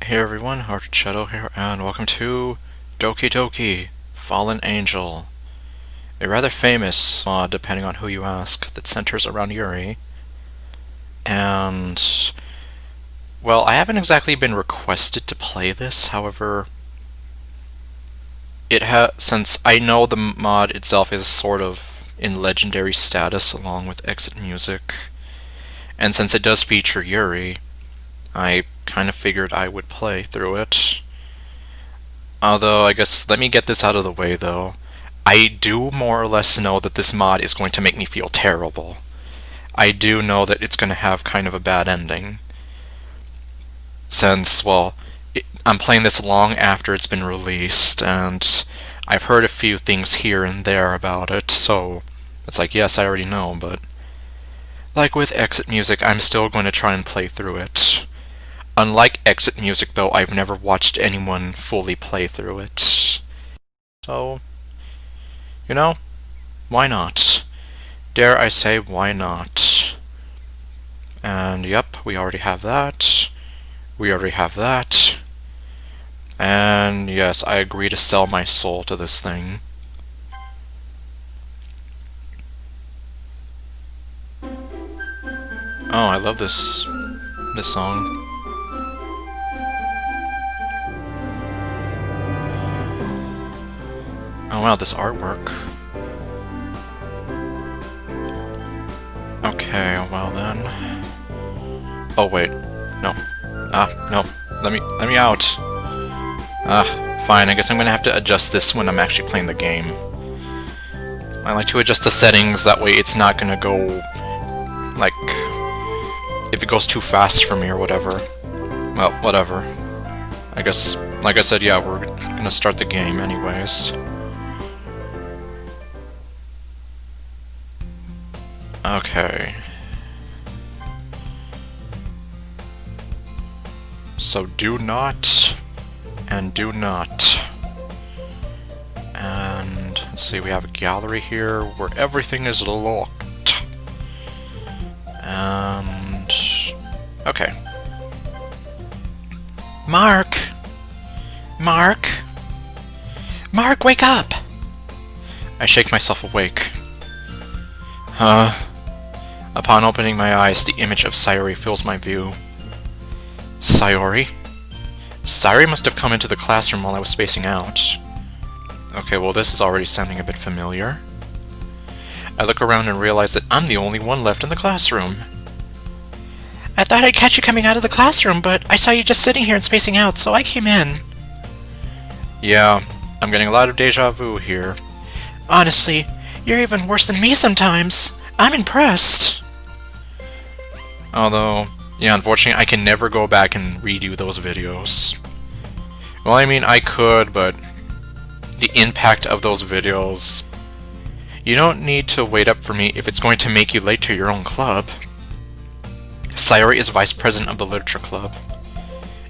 Hey everyone, ArdrethShadow here, and welcome to Doki, Fallen Angel. A rather famous mod, depending on who you ask, that centers around Yuri. And, well, I haven't exactly been requested to play this, however, since I know the mod itself is sort of in legendary status along with exit music, and since it does feature Yuri, I kind of figured I would play through it. Although, I guess, let me get this out of the way, though. I do more or less know that this mod is going to make me feel terrible. I do know that it's going to have kind of a bad ending. Since, well, I'm playing this long after it's been released, and I've heard a few things here and there about it, so it's like, yes, I already know, but like with exit music, I'm still going to try and play through it. Unlike exit music, though, I've never watched anyone fully play through it. So, you know, why not? Dare I say, why not? And yep, we already have that. We already have that. And yes, I agree to sell my soul to this thing. Oh, I love this song. Oh wow, this artwork. Okay, well then. Oh wait, no. No. Let me out. Fine. I guess I'm gonna have to adjust this when I'm actually playing the game. I like to adjust the settings, that way it's not gonna go like if it goes too fast for me or whatever. Well, whatever. I guess, like I said, yeah, we're gonna start the game anyways. Okay. So do not, and do not. And let's see, we have a gallery here where everything is locked. And okay. Mark! Mark! Mark, wake up! I shake myself awake. Upon opening my eyes, the image of Sayori fills my view. Sayori? Sayori must have come into the classroom while I was spacing out. Okay, well this is already sounding a bit familiar. I look around and realize that I'm the only one left in the classroom. I thought I'd catch you coming out of the classroom, but I saw you just sitting here and spacing out, so I came in. Yeah, I'm getting a lot of deja vu here. Honestly, you're even worse than me sometimes. I'm impressed. Although, yeah, unfortunately, I can never go back and redo those videos. Well, I mean, I could, but the impact of those videos... You don't need to wait up for me if it's going to make you late to your own club. Sayori is vice president of the literature club.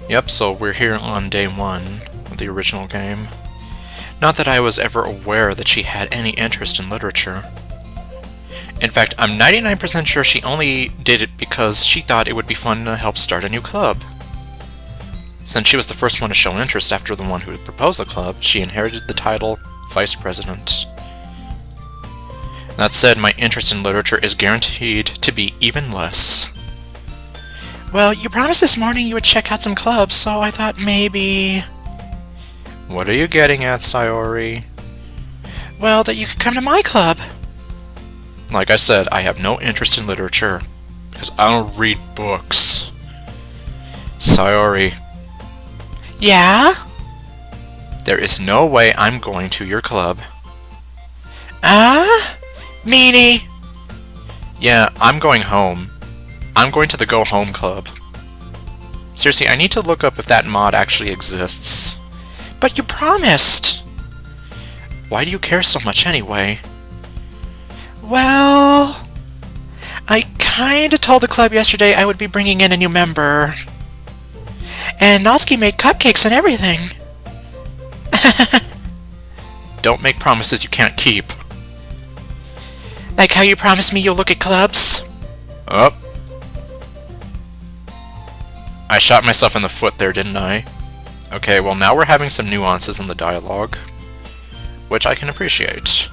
Yep, so we're here on day 1 of the original game. Not that I was ever aware that she had any interest in literature. In fact, I'm 99% sure she only did it because she thought it would be fun to help start a new club. Since she was the first one to show interest after the one who had proposed the club, she inherited the title Vice President. That said, my interest in literature is guaranteed to be even less. Well, you promised this morning you would check out some clubs, so I thought maybe... What are you getting at, Sayori? Well, that you could come to my club. Like I said, I have no interest in literature, because I don't read books. Sayori. Yeah? There is no way I'm going to your club. Meanie? Yeah, I'm going home. I'm going to the Go Home Club. Seriously, I need to look up if that mod actually exists. But you promised! Why do you care so much anyway? Well... I kinda told the club yesterday I would be bringing in a new member. And Noski made cupcakes and everything. Don't make promises you can't keep. Like how you promised me you'll look at clubs? Up. I shot myself in the foot there, didn't I? Okay, well now we're having some nuances in the dialogue, which I can appreciate.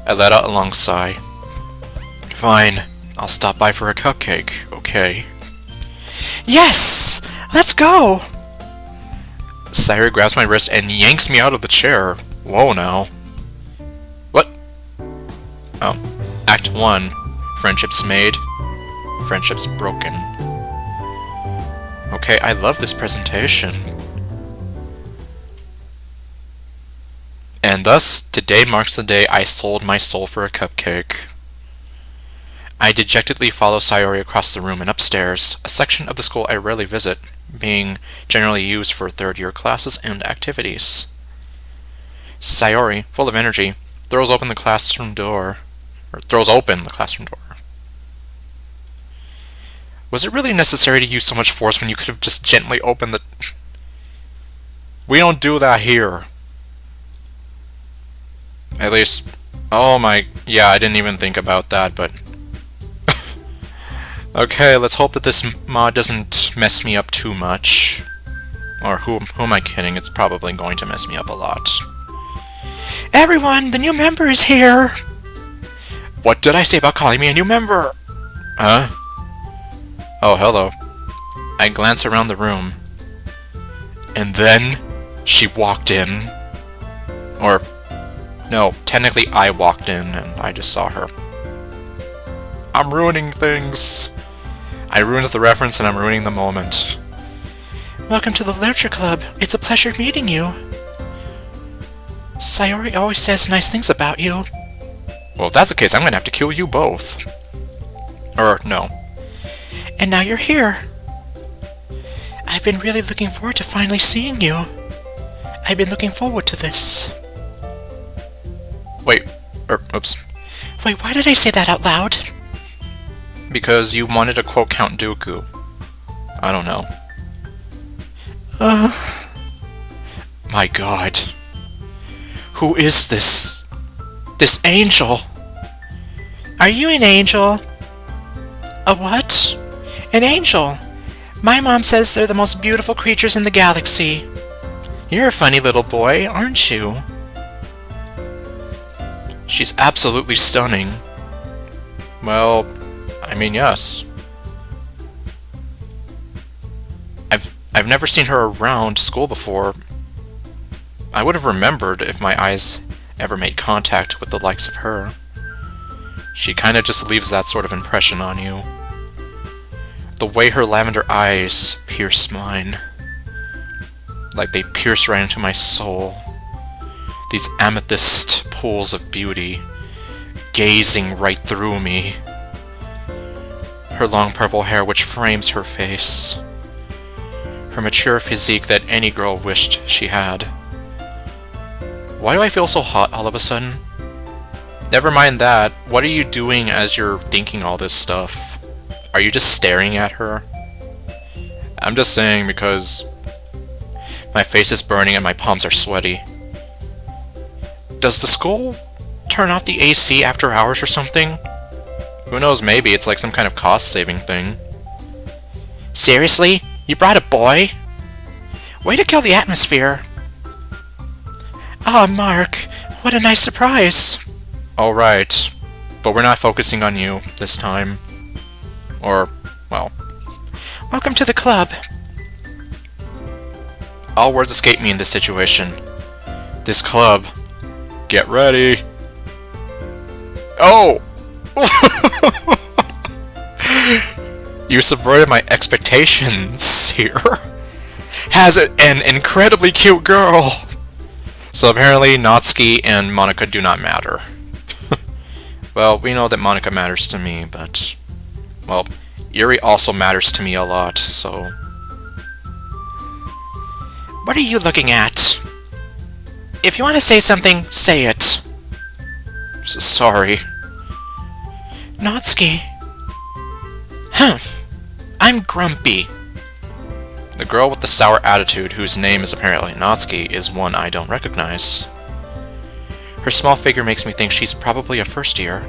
I let out a long sigh. Fine, I'll stop by for a cupcake, okay? Yes! Let's go! Sayori grabs my wrist and yanks me out of the chair. Whoa now. What? Oh. Act 1. Friendships made. Friendships broken. Okay, I love this presentation. And thus, today marks the day I sold my soul for a cupcake. I dejectedly follow Sayori across the room and upstairs, a section of the school I rarely visit, being generally used for third-year classes and activities. Sayori, full of energy, throws open the classroom door. Was it really necessary to use so much force when you could have just gently opened the... We don't do that here. At least... Oh my... Yeah, I didn't even think about that, but... Okay, let's hope that this mod doesn't mess me up too much. Or who am I kidding? It's probably going to mess me up a lot. Everyone, the new member is here! What did I say about calling me a new member? Huh? Oh, hello. I glance around the room. And then, she walked in. Or, no, technically I walked in and I just saw her. I'm ruining things. I ruined the reference and I'm ruining the moment. Welcome to the Literature Club. It's a pleasure meeting you. Sayori always says nice things about you. Well, if that's the case, I'm gonna have to kill you both. Or, no. And now you're here. I've been really looking forward to finally seeing you. I've been looking forward to this. Wait, oops. Wait, why did I say that out loud? Because you wanted to quote Count Dooku. I don't know. My god. Who is this? This angel? Are you an angel? A what? An angel. My mom says they're the most beautiful creatures in the galaxy. You're a funny little boy, aren't you? She's absolutely stunning. Well, I mean, yes. I've never seen her around school before. I would have remembered if my eyes ever made contact with the likes of her. She kinda just leaves that sort of impression on you. The way her lavender eyes pierce mine. Like they pierce right into my soul. These amethyst pools of beauty, gazing right through me. Her long purple hair which frames her face. Her mature physique that any girl wished she had. Why do I feel so hot all of a sudden? Never mind that. What are you doing as you're thinking all this stuff? Are you just staring at her? I'm just saying because my face is burning and my palms are sweaty. Does the school turn off the AC after hours or something? Who knows, maybe it's like some kind of cost-saving thing. Seriously? You brought a boy? Way to kill the atmosphere! Ah, Mark, what a nice surprise! Alright, but we're not focusing on you this time. Or, well... Welcome to the club! All words escape me in this situation. This club. Get ready! Oh! You subverted my expectations here. Has an incredibly cute girl! So apparently Natsuki and Monica do not matter. Well, we know that Monica matters to me, but... Well, Yuri also matters to me a lot, so... What are you looking at? If you want to say something, say it. Sorry. Natsuki. Humph. I'm grumpy. The girl with the sour attitude, whose name is apparently Natsuki, is one I don't recognize. Her small figure makes me think she's probably a first year.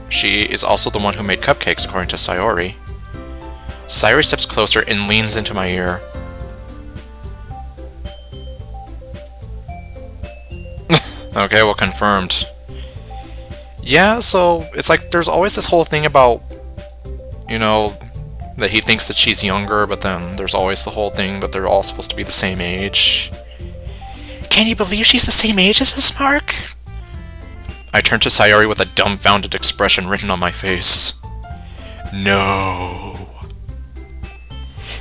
She is also the one who made cupcakes, according to Sayori. Sayori steps closer and leans into my ear. Okay, well, confirmed. Yeah, so it's like there's always this whole thing about, you know, that he thinks that she's younger, but then there's always the whole thing that they're all supposed to be the same age. Can you believe she's the same age as us, Mark? I turn to Sayori with a dumbfounded expression written on my face. No.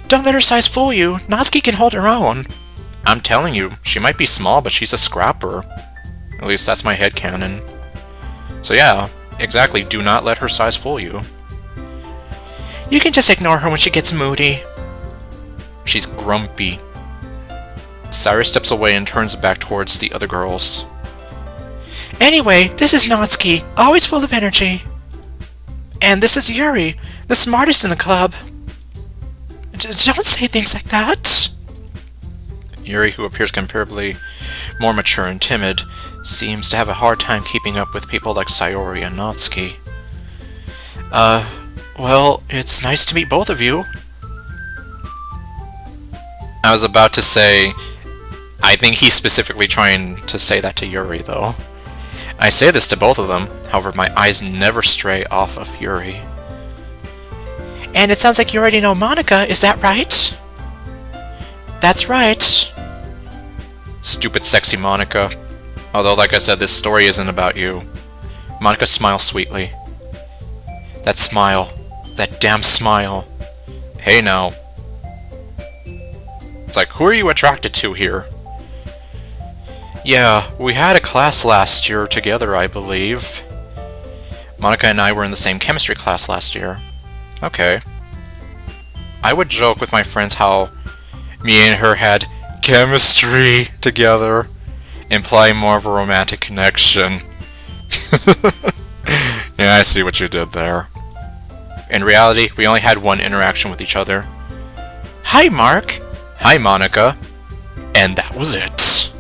Don't let her size fool you. Natsuki can hold her own. I'm telling you, she might be small, but she's a scrapper. At least that's my headcanon. So yeah, exactly, do not let her size fool you. You can just ignore her when she gets moody. She's grumpy. Sayori steps away and turns back towards the other girls. Anyway, this is Natsuki, always full of energy. And this is Yuri, the smartest in the club. Don't say things like that. Yuri, who appears comparably more mature and timid, seems to have a hard time keeping up with people like Sayori and Natsuki. Well, it's nice to meet both of you. I was about to say, I think he's specifically trying to say that to Yuri, though. I say this to both of them, however my eyes never stray off of Yuri. And it sounds like you already know Monika, is that right? That's right. Stupid sexy Monika. Although, like I said, this story isn't about you. Monika smiles sweetly. That smile. That damn smile. Hey now. It's like, who are you attracted to here? Yeah, we had a class last year together, I believe. Monika and I were in the same chemistry class last year. Okay. I would joke with my friends how me and her had chemistry together, implying more of a romantic connection. Yeah, I see what you did there. In reality, we only had one interaction with each other. Hi, Mark. Hi, Monika. And that was it.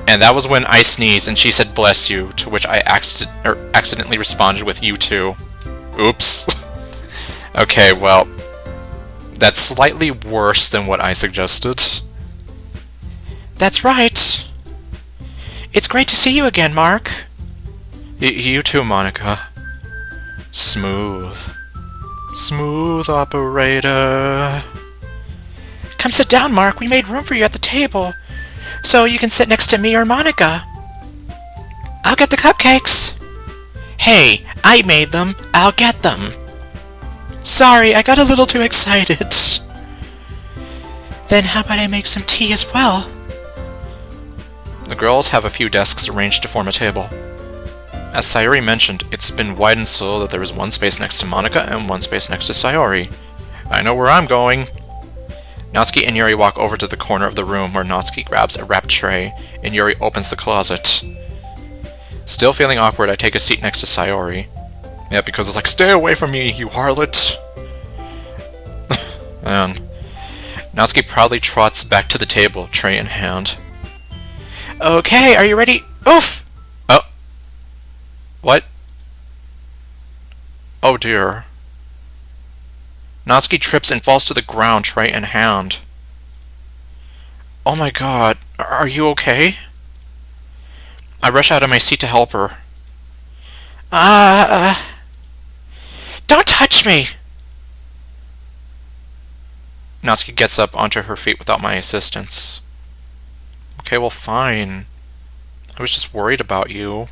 And that was when I sneezed and she said bless you, to which I accidentally responded with you too. Oops. Okay, well, that's slightly worse than what I suggested. That's right. It's great to see you again, Mark. You too, Monika. Smooth. Smooth operator. Come sit down, Mark. We made room for you at the table, so you can sit next to me or Monika. I'll get the cupcakes. Hey, I made them. I'll get them. Sorry, I got a little too excited. Then how about I make some tea as well? The girls have a few desks arranged to form a table. As Sayori mentioned, it's been widened so that there is one space next to Monika and one space next to Sayori. I know where I'm going. Natsuki and Yuri walk over to the corner of the room where Natsuki grabs a wrapped tray and Yuri opens the closet. Still feeling awkward, I take a seat next to Sayori. Yeah, because it's like, stay away from me, you harlot! And Natsuki proudly trots back to the table, tray in hand. Okay, are you ready? Oof! Oh. What? Oh dear. Natsuki trips and falls to the ground, tray in hand. Oh my god, are you okay? I rush out of my seat to help her. Don't touch me! Natsuki gets up onto her feet without my assistance. Okay, well fine. I was just worried about you.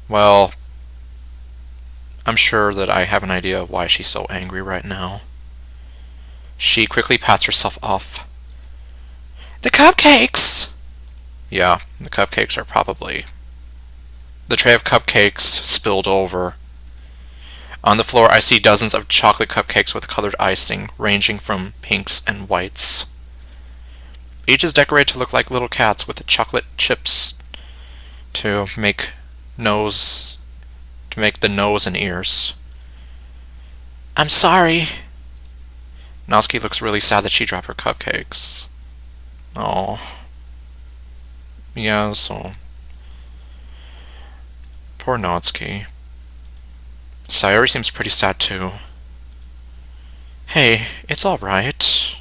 Well, I'm sure that I have an idea of why she's so angry right now. She quickly pats herself off. The cupcakes! Yeah, the cupcakes are probably... The tray of cupcakes spilled over. On the floor, I see dozens of chocolate cupcakes with colored icing, ranging from pinks and whites. Each is decorated to look like little cats with chocolate chips to make the nose and ears. I'm sorry. Natsuki looks really sad that she dropped her cupcakes. Oh. Yeah, so... Poor Natsuki. Sayori seems pretty sad too. Hey, it's alright.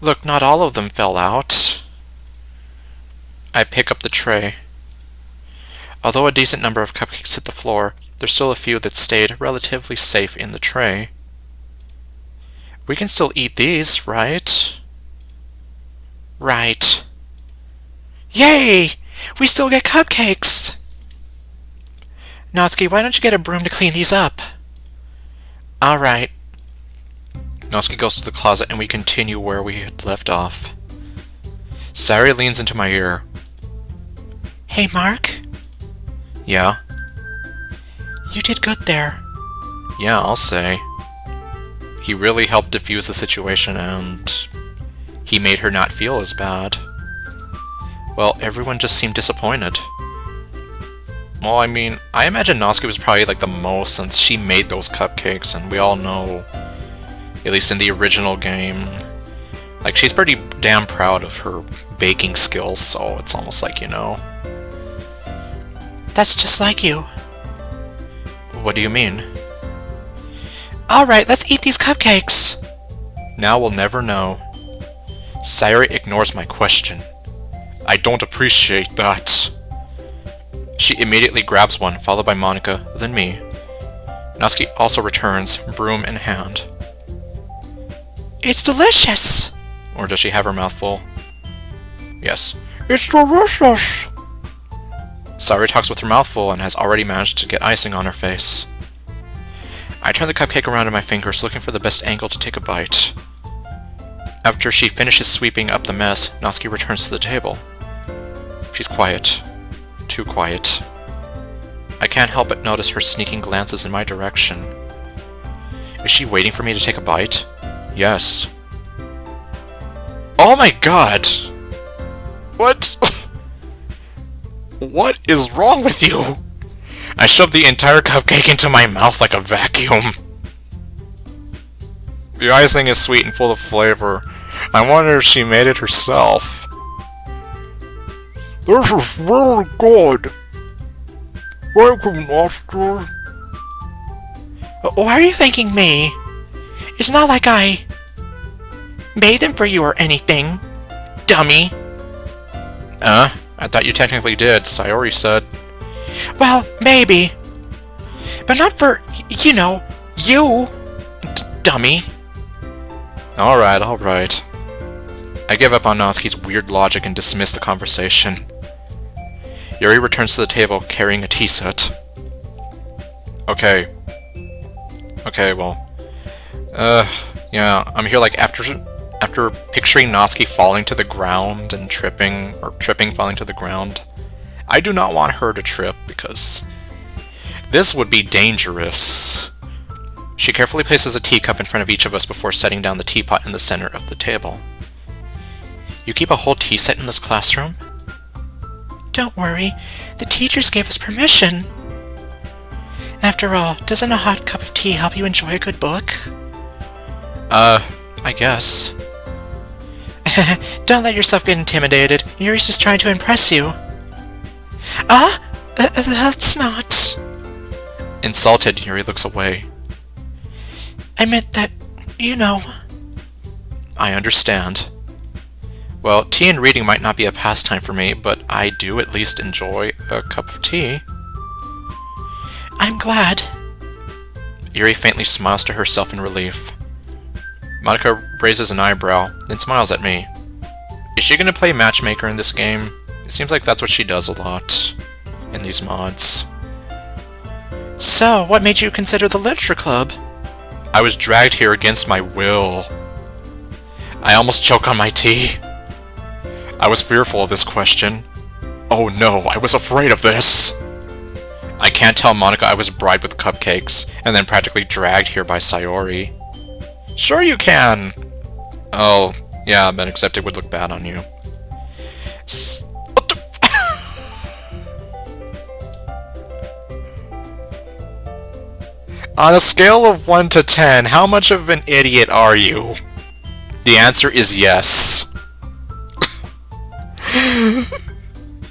Look, not all of them fell out. I pick up the tray. Although a decent number of cupcakes hit the floor, there's still a few that stayed relatively safe in the tray. We can still eat these, right? Right. Yay! We still get cupcakes! Natsuki, why don't you get a broom to clean these up? Alright. Natsuki goes to the closet and we continue where we had left off. Sayori leans into my ear. Hey, Mark? Yeah? You did good there. Yeah, I'll say. He really helped diffuse the situation and he made her not feel as bad. Well, everyone just seemed disappointed. Well, I mean, I imagine Natsuki was probably like the most since she made those cupcakes, and we all know, at least in the original game, like she's pretty damn proud of her baking skills, so it's almost like, you know. That's just like you. What do you mean? Alright, let's eat these cupcakes! Now we'll never know. Sayori ignores my question. I don't appreciate that. She immediately grabs one, followed by Monica, then me. Natsuki also returns, broom in hand. It's delicious! Or does she have her mouth full? Yes. It's delicious! Sayori talks with her mouth full and has already managed to get icing on her face. I turn the cupcake around in my fingers, looking for the best angle to take a bite. After she finishes sweeping up the mess, Natsuki returns to the table. She's quiet. Too quiet. I can't help but notice her sneaking glances in my direction. Is she waiting for me to take a bite? Yes. Oh my god! What? What is wrong with you? I shoved the entire cupcake into my mouth like a vacuum. The icing is sweet and full of flavor. I wonder if she made it herself. This is really good. Thank you, Master. Why are you thanking me? It's not like I made them for you or anything, dummy. I thought you technically did, Sayori said. Well, maybe. But not for, you know, you, dummy. Alright, alright. I give up on Natsuki's weird logic and dismiss the conversation. Yuri returns to the table carrying a tea set. Okay. Okay, well. Yeah, I'm here like after picturing Natsuki falling to the ground and tripping, or tripping falling to the ground. I do not want her to trip because this would be dangerous. She carefully places a teacup in front of each of us before setting down the teapot in the center of the table. You keep a whole tea set in this classroom? Don't worry, the teachers gave us permission. After all, doesn't a hot cup of tea help you enjoy a good book? I guess. Don't let yourself get intimidated. Yuri's just trying to impress you. That's not... Insulted, Yuri looks away. I meant that, you know... I understand. Well, tea and reading might not be a pastime for me, but I do at least enjoy a cup of tea. I'm glad. Yuri faintly smiles to herself in relief. Monica raises an eyebrow, then smiles at me. Is she gonna play matchmaker in this game? It seems like that's what she does a lot in these mods. So, what made you consider the literature club? I was dragged here against my will. I almost choke on my tea. I was fearful of this question. Oh no, I was afraid of this! I can't tell Monica I was bribed with cupcakes, and then practically dragged here by Sayori. Sure you can! Oh, yeah, but except it would look bad on you. What the On a scale of 1 to 10, how much of an idiot are you? The answer is yes.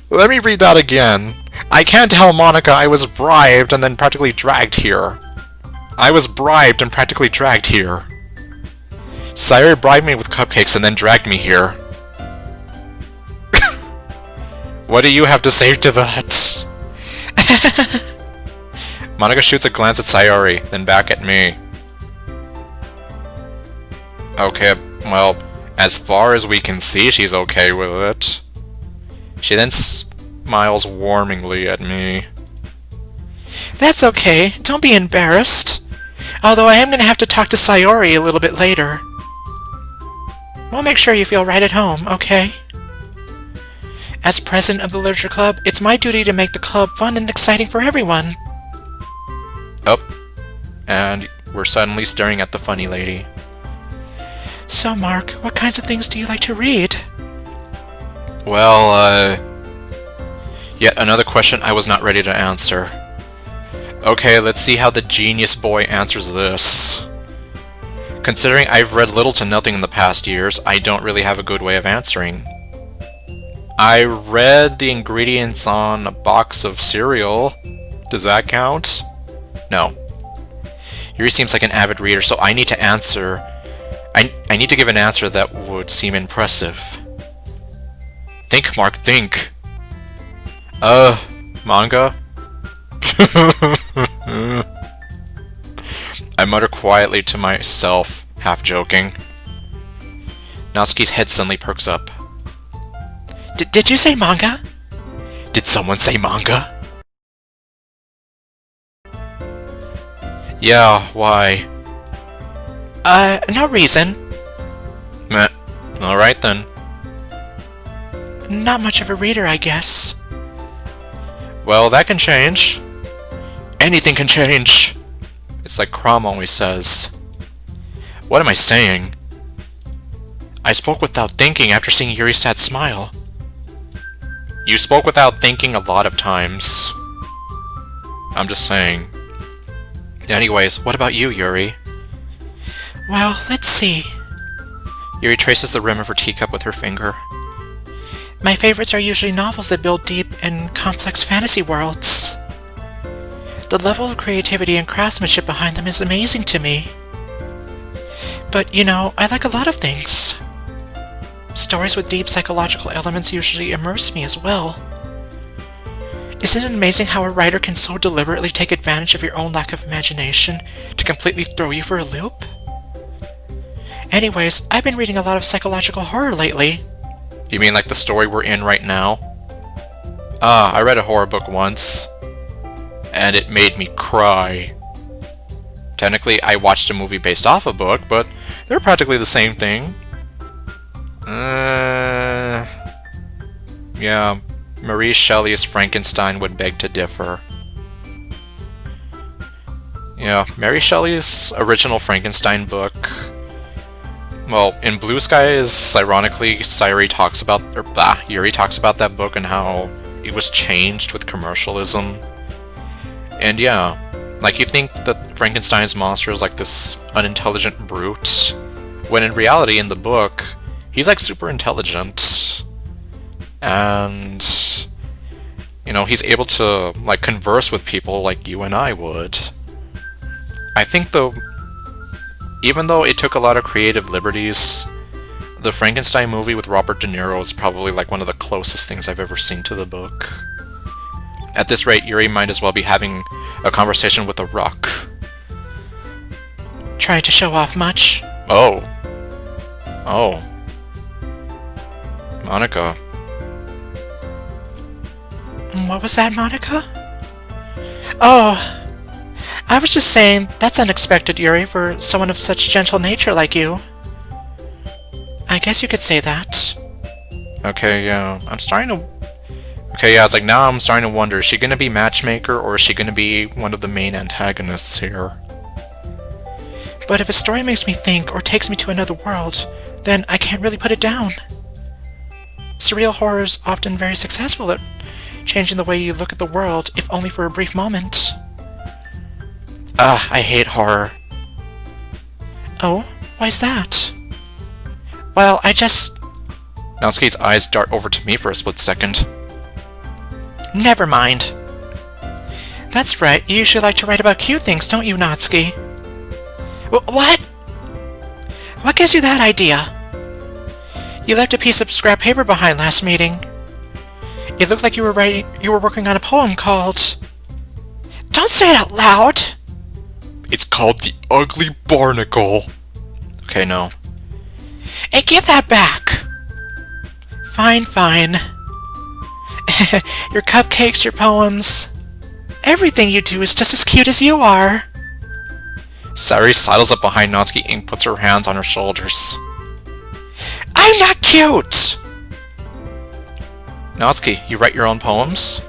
Let me read that again. I can't tell Monica I was bribed and then practically dragged here. I was bribed and practically dragged here. Sayori bribed me with cupcakes and then dragged me here. What do you have to say to that? Monica shoots a glance at Sayori, then back at me. Okay, well, as far as we can see, she's okay with it. She then smiles warmingly at me. That's okay, don't be embarrassed. Although I am going to have to talk to Sayori a little bit later. We'll make sure you feel right at home, okay? As president of the Literature Club, it's my duty to make the club fun and exciting for everyone. Oh, and we're suddenly staring at the funny lady. So, Mark, what kinds of things do you like to read? Well, yet another question I was not ready to answer. Okay, let's see how the genius boy answers this. Considering I've read little to nothing in the past years, I don't really have a good way of answering. I read the ingredients on a box of cereal. Does that count? No. Yuri seems like an avid reader, so I need to answer... I need to give an answer that would seem impressive. Think, Mark, think. Manga? I mutter quietly to myself, half joking. Natsuki's head suddenly perks up. Did you say manga? Did someone say manga? Yeah, why? No reason. Meh. Alright then. Not much of a reader, I guess. Well, that can change. Anything can change. It's like Crom always says. What am I saying? I spoke without thinking after seeing Yuri's sad smile. You spoke without thinking a lot of times. I'm just saying. Anyways, what about you, Yuri? Well, let's see. Yuri traces the rim of her teacup with her finger. My favorites are usually novels that build deep and complex fantasy worlds. The level of creativity and craftsmanship behind them is amazing to me. But, you know, I like a lot of things. Stories with deep psychological elements usually immerse me as well. Isn't it amazing how a writer can so deliberately take advantage of your own lack of imagination to completely throw you for a loop? Anyways, I've been reading a lot of psychological horror lately. You mean like the story we're in right now? I read a horror book once, and it made me cry. Technically, I watched a movie based off a book, but they're practically the same thing. Yeah, Mary Shelley's Frankenstein would beg to differ. Yeah, Mary Shelley's original Frankenstein book. Well, in Blue Skies, ironically, Yuri talks about that book and how it was changed with commercialism. And yeah, like you think that Frankenstein's monster is like this unintelligent brute, when in reality, in the book, he's like super intelligent. And, you know, he's able to like converse with people like you and I would. I think though, even though it took a lot of creative liberties, the Frankenstein movie with Robert De Niro is probably like one of the closest things I've ever seen to the book. At this rate, Yuri might as well be having a conversation with a rock. Trying to show off much? Oh. Oh. Monica. What was that, Monica? Oh. I was just saying, that's unexpected, Yuri, for someone of such gentle nature like you. I guess you could say that. Okay, yeah, I'm starting to... Okay, yeah, it's like, now I'm starting to wonder, is she gonna be matchmaker, or is she gonna be one of the main antagonists here? But if a story makes me think, or takes me to another world, then I can't really put it down. Surreal horror is often very successful at changing the way you look at the world, if only for a brief moment. I hate horror. Oh, why's that? Well, I just... Natsuki's eyes dart over to me for a split second. Never mind. That's right, you usually like to write about cute things, don't you, Natsuki? What? What gives you that idea? You left a piece of scrap paper behind last meeting. It looked like you were working on a poem called... Don't say it out loud! It's called The Ugly Barnacle. Okay, no. Hey, give that back! Fine, fine. Your cupcakes, your poems... Everything you do is just as cute as you are. Sayuri sidles up behind Natsuki and puts her hands on her shoulders. I'm not cute! Natsuki, you write your own poems?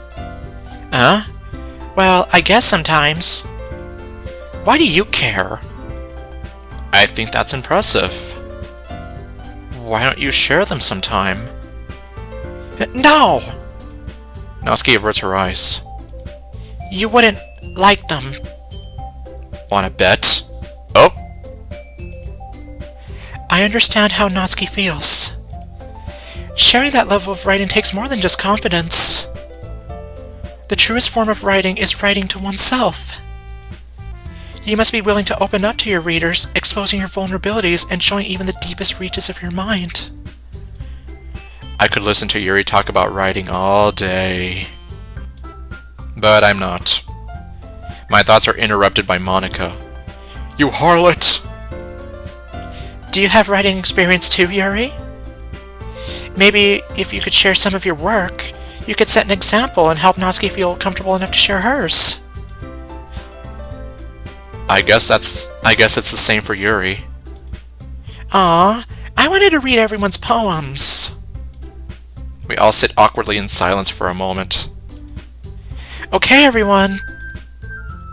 Huh? Well, I guess sometimes. Why do you care? I think that's impressive. Why don't you share them sometime? No! Natsuki averts her eyes. You wouldn't like them. Wanna bet? Oh! I understand how Natsuki feels. Sharing that level of writing takes more than just confidence. The truest form of writing is writing to oneself. You must be willing to open up to your readers, exposing your vulnerabilities and showing even the deepest reaches of your mind. I could listen to Yuri talk about writing all day. But I'm not. My thoughts are interrupted by Monika. You harlot! Do you have writing experience too, Yuri? Maybe if you could share some of your work, you could set an example and help Natsuki feel comfortable enough to share hers. I guess it's the same for Yuri. Aw, I wanted to read everyone's poems. We all sit awkwardly in silence for a moment. Okay, everyone.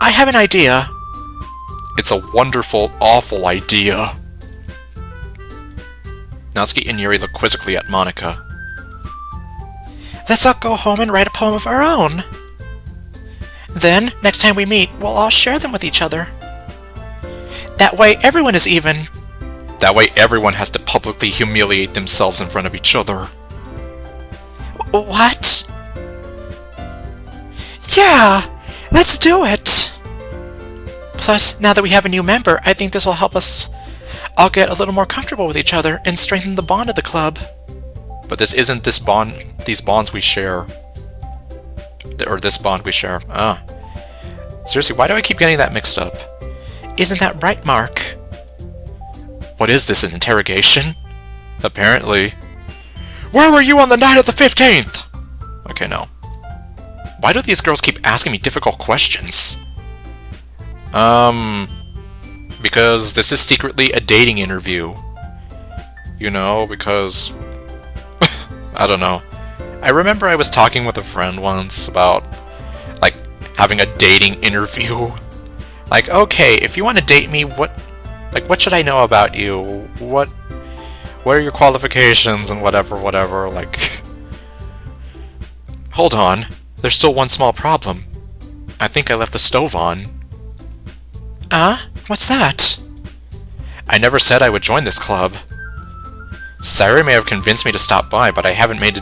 I have an idea. It's a wonderful, awful idea. Natsuki and Yuri look quizzically at Monika. Let's all go home and write a poem of our own. Then, next time we meet, we'll all share them with each other. That way, everyone is even. That way, everyone has to publicly humiliate themselves in front of each other. What? Yeah! Let's do it! Plus, now that we have a new member, I think this will help us all get a little more comfortable with each other and strengthen the bond of the club. But this isn't these bonds we share. Or this bond we share. Ah. Seriously, why do I keep getting that mixed up? Isn't that right, Mark? What is this, an interrogation? Apparently. Where were you on the night of the 15th? Okay, no. Why do these girls keep asking me difficult questions? Because this is secretly a dating interview. You know, because... I don't know. I remember I was talking with a friend once about, like, having a dating interview. Like, okay, if you want to date me, what should I know about you? What are your qualifications and whatever, like... Hold on. There's still one small problem. I think I left the stove on. What's that? I never said I would join this club. Sayuri may have convinced me to stop by, but I haven't made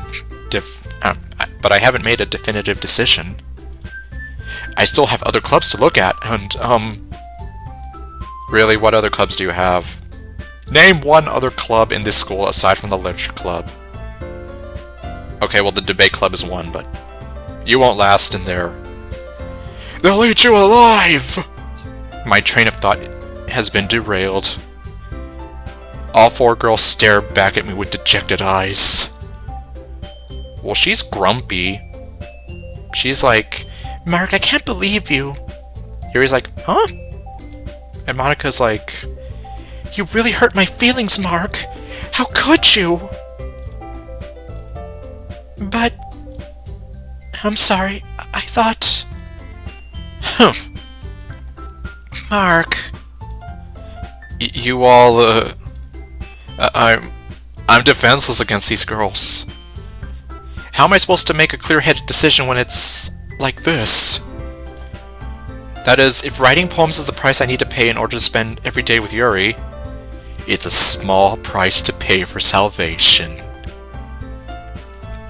a definitive decision. I still have other clubs to look at, and, Really, what other clubs do you have? Name one other club in this school aside from the literature club. Okay, well, the debate club is one, but you won't last in there. They'll eat you alive! My train of thought has been derailed. All four girls stare back at me with dejected eyes. Well, she's grumpy. She's like, Mark, I can't believe you. Yuri's like, huh? And Monika's like, you really hurt my feelings, Mark. How could you? But... I'm sorry. I thought... Mark... You all, I'm defenseless against these girls. How am I supposed to make a clear-headed decision when it's like this? That is, if writing poems is the price I need to pay in order to spend every day with Yuri, it's a small price to pay for salvation.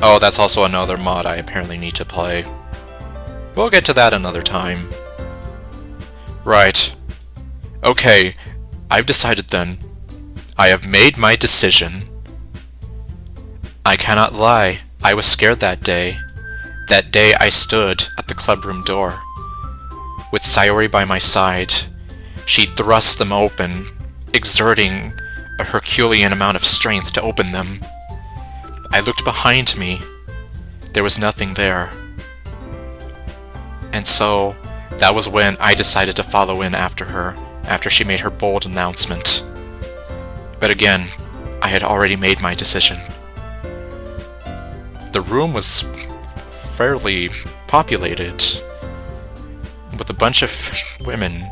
Oh, that's also another mod I apparently need to play. We'll get to that another time. Right. Okay, I've decided then. I have made my decision. I cannot lie, I was scared that day. That day I stood at the clubroom door. With Sayori by my side, she thrust them open, exerting a Herculean amount of strength to open them. I looked behind me. There was nothing there. And so, that was when I decided to follow in after her, after she made her bold announcement. But again, I had already made my decision. The room was fairly populated, with a bunch of women,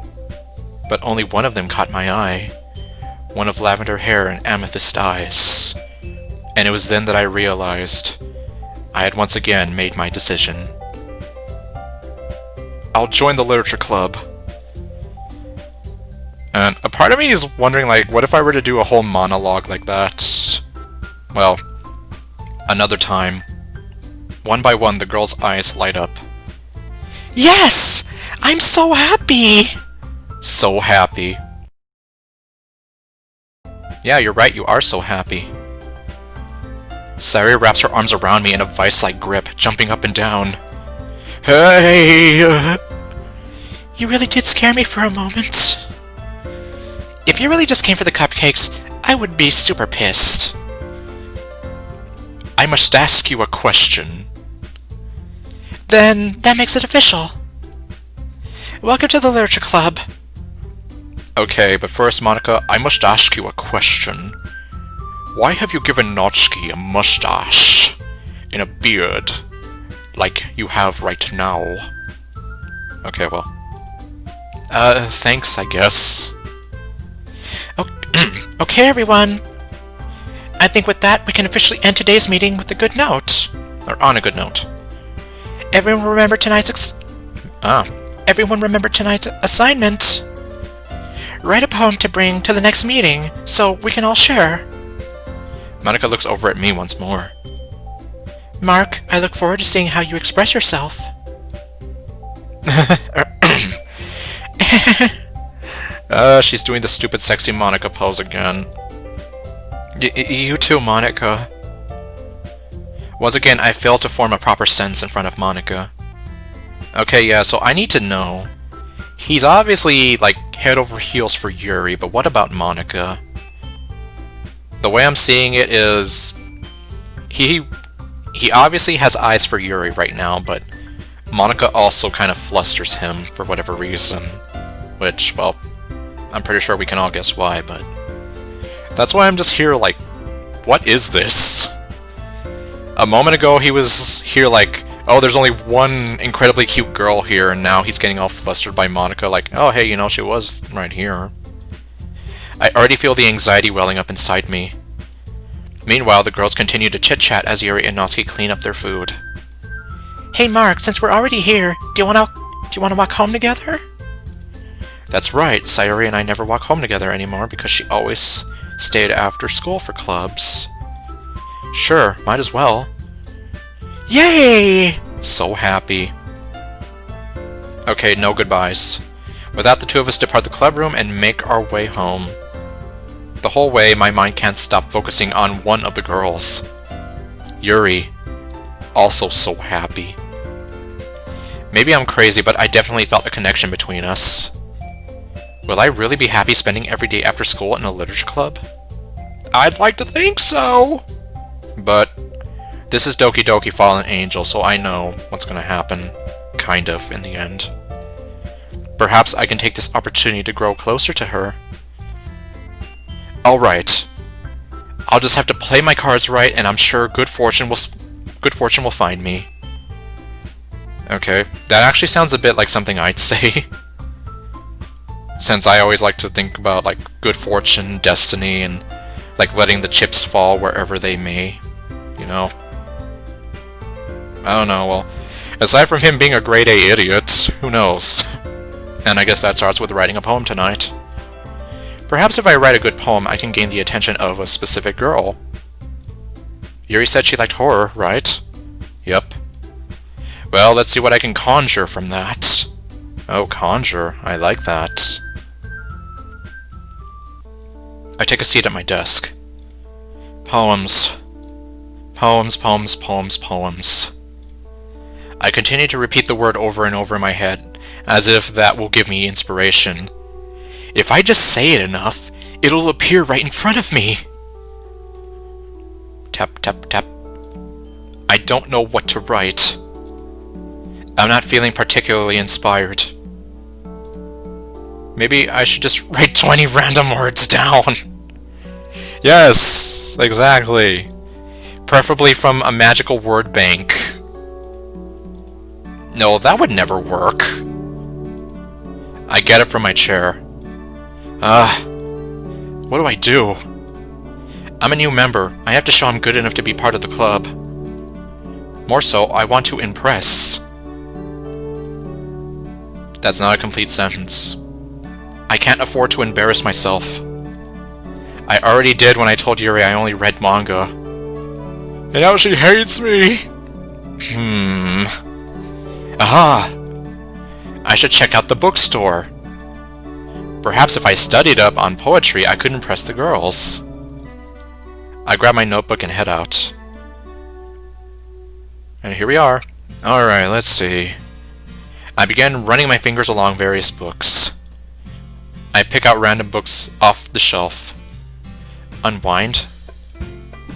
but only one of them caught my eye. One of lavender hair and amethyst eyes. And it was then that I realized I had once again made my decision. I'll join the literature club. And a part of me is wondering, like, what if I were to do a whole monologue like that? Well, another time. One by one, the girl's eyes light up. Yes! I'm so happy! So happy. Yeah, you're right, you are so happy. Sayori wraps her arms around me in a vice-like grip, jumping up and down. Hey! You really did scare me for a moment. If you really just came for the cupcakes, I would be super pissed. I must ask you a question. Then that makes it official. Welcome to the literature club. Okay, but first, Monika, I must ask you a question. Why have you given Natsuki a mustache and a beard like you have right now? Okay, well. Thanks, I guess. Okay, everyone. I think with that, we can officially end today's meeting with a good note. Or on a good note. Everyone remember tonight's assignment. Write a poem to bring to the next meeting, so we can all share. Monika looks over at me once more. Mark, I look forward to seeing how you express yourself. She's doing the stupid sexy Monika pose again. You too, Monika. Once again, I failed to form a proper sentence in front of Monika. Okay, yeah, so I need to know. He's obviously, like, head over heels for Yuri, but what about Monika? The way I'm seeing it is... He obviously has eyes for Yuri right now, but Monika also kind of flusters him for whatever reason. Which, well, I'm pretty sure we can all guess why, but... That's why I'm just here like, what is this? A moment ago he was here like, oh, there's only one incredibly cute girl here, and now he's getting all flustered by Monika like, oh, hey, you know, she was right here. I already feel the anxiety welling up inside me. Meanwhile, the girls continue to chit-chat as Yuri and Natsuki clean up their food. Hey Mark, since we're already here, do you want to walk home together? That's right, Sayori and I never walk home together anymore because she always stayed after school for clubs. Sure, might as well. Yay! So happy. Okay, no goodbyes. With that, the two of us depart the club room and make our way home. The whole way, my mind can't stop focusing on one of the girls. Yuri. Also so happy. Maybe I'm crazy, but I definitely felt a connection between us. Will I really be happy spending every day after school in a literature club? I'd like to think so! But this is Doki Doki Fallen Angel, so I know what's gonna happen, kind of, in the end. Perhaps I can take this opportunity to grow closer to her. Alright. I'll just have to play my cards right, and I'm sure good fortune will find me. Okay, that actually sounds a bit like something I'd say. Since I always like to think about, like, good fortune, destiny, and, like, letting the chips fall wherever they may. You know? I don't know, well, aside from him being a grade A idiot, who knows? And I guess that starts with writing a poem tonight. Perhaps if I write a good poem, I can gain the attention of a specific girl. Yuri said she liked horror, right? Yep. Well, let's see what I can conjure from that. Oh, conjure. I like that. I take a seat at my desk. Poems. Poems, poems, poems, poems. I continue to repeat the word over and over in my head, as if that will give me inspiration. If I just say it enough, it'll appear right in front of me. Tap, tap, tap. I don't know what to write. I'm not feeling particularly inspired. Maybe I should just write 20 random words down. Yes, exactly. Preferably from a magical word bank. No, that would never work. I get up from my chair. What do I do? I'm a new member. I have to show I'm good enough to be part of the club. More so, I want to impress. That's not a complete sentence. I can't afford to embarrass myself. I already did when I told Yuri I only read manga. And now she hates me! Aha! I should check out the bookstore. Perhaps if I studied up on poetry, I could impress the girls. I grab my notebook and head out. And here we are. Alright, let's see. I began running my fingers along various books. I pick out random books off the shelf. Unwind?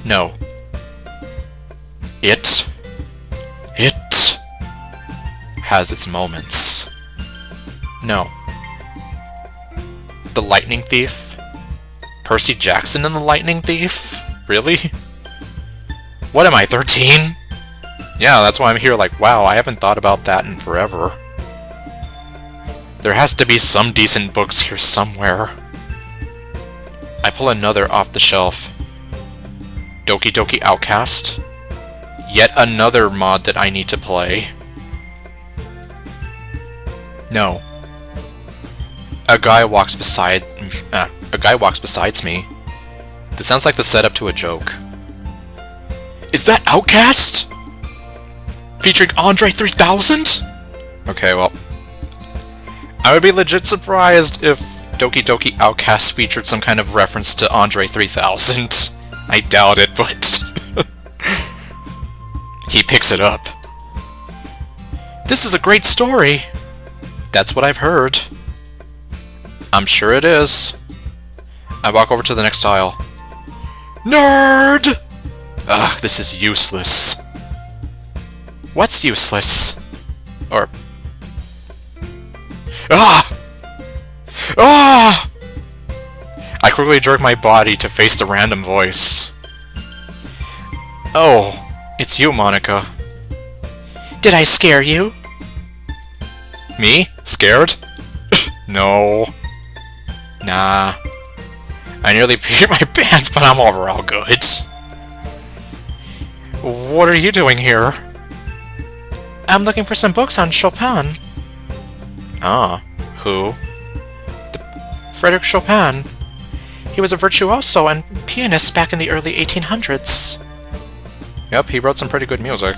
No. It has its moments. No. The Lightning Thief? Percy Jackson and the Lightning Thief? Really? What am I, 13? Yeah, that's why I'm here like, wow, I haven't thought about that in forever. There has to be some decent books here somewhere. I pull another off the shelf. Doki Doki Outcast? Yet another mod that I need to play. No. A guy walks beside me. This sounds like the setup to a joke. Is that Outcast? Featuring Andre 3000? Okay, well, I would be legit surprised if Doki Doki Outcast featured some kind of reference to Andre 3000. I doubt it, but he picks it up. This is a great story. That's what I've heard. I'm sure it is. I walk over to the next aisle. Nerd! Ugh, this is useless. What's useless? Or... Ah! Ah! I quickly jerk my body to face the random voice. Oh, it's you, Monica. Did I scare you? Me? Scared? No. Nah. I nearly peed my pants, but I'm overall good. What are you doing here? I'm looking for some books on Chopin. Ah, who? Frédéric Chopin. He was a virtuoso and pianist back in the early 1800s. Yep, he wrote some pretty good music.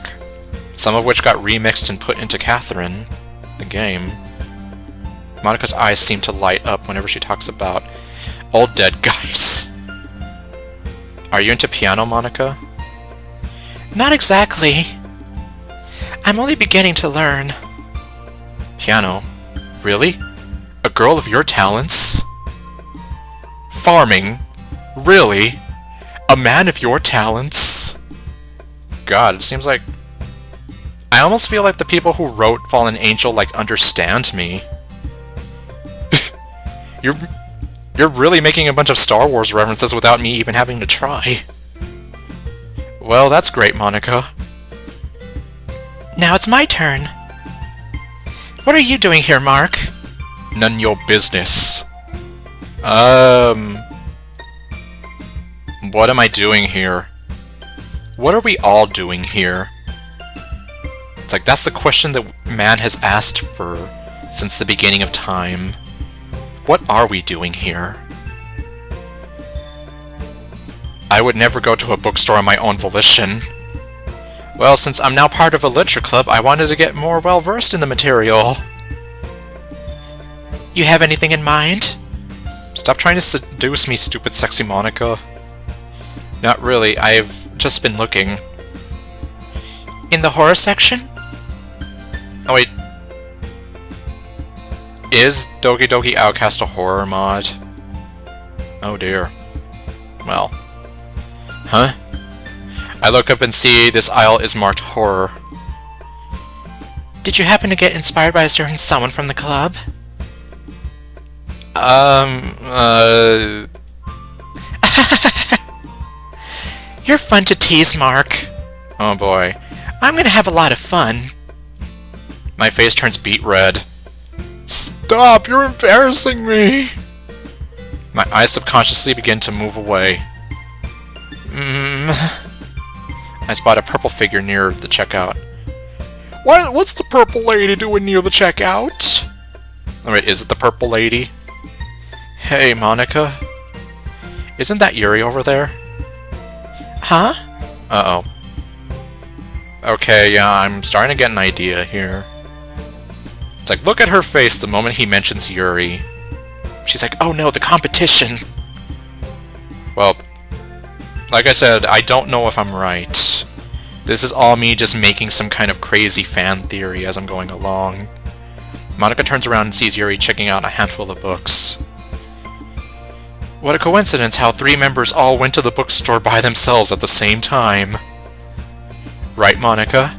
Some of which got remixed and put into Catherine, the game. Monica's eyes seem to light up whenever she talks about old dead guys. Are you into piano, Monica? Not exactly. I'm only beginning to learn. Piano? Really? A girl of your talents? Farming? Really? A man of your talents? God, it seems like... I almost feel like the people who wrote Fallen Angel, like, understand me. You're really making a bunch of Star Wars references without me even having to try. Well, that's great, Monica. Now it's my turn. What are you doing here, Mark? None your business. What am I doing here? What are we all doing here? It's like, that's the question that man has asked for since the beginning of time. What are we doing here? I would never go to a bookstore on my own volition. Well, since I'm now part of a literature club, I wanted to get more well-versed in the material. You have anything in mind? Stop trying to seduce me, stupid sexy Monica. Not really, I've just been looking. In the horror section? Oh wait. Is Doki Doki Outcast a horror mod? Oh dear. Well. Huh? I look up and see this aisle is marked horror. Did you happen to get inspired by a certain someone from the club? You're fun to tease, Mark. Oh boy. I'm gonna have a lot of fun. My face turns beet red. Stop! You're embarrassing me! My eyes subconsciously begin to move away. I spot a purple figure near the checkout. What's the purple lady doing near the checkout? Alright, is it the purple lady? Hey, Monica. Isn't that Yuri over there? Huh? Uh-oh. Okay, yeah, I'm starting to get an idea here. It's like, look at her face the moment he mentions Yuri. She's like, oh no, the competition. Well, like I said, I don't know if I'm right. This is all me just making some kind of crazy fan theory as I'm going along. Monica turns around and sees Yuri checking out a handful of books. What a coincidence how 3 members all went to the bookstore by themselves at the same time. Right, Monica?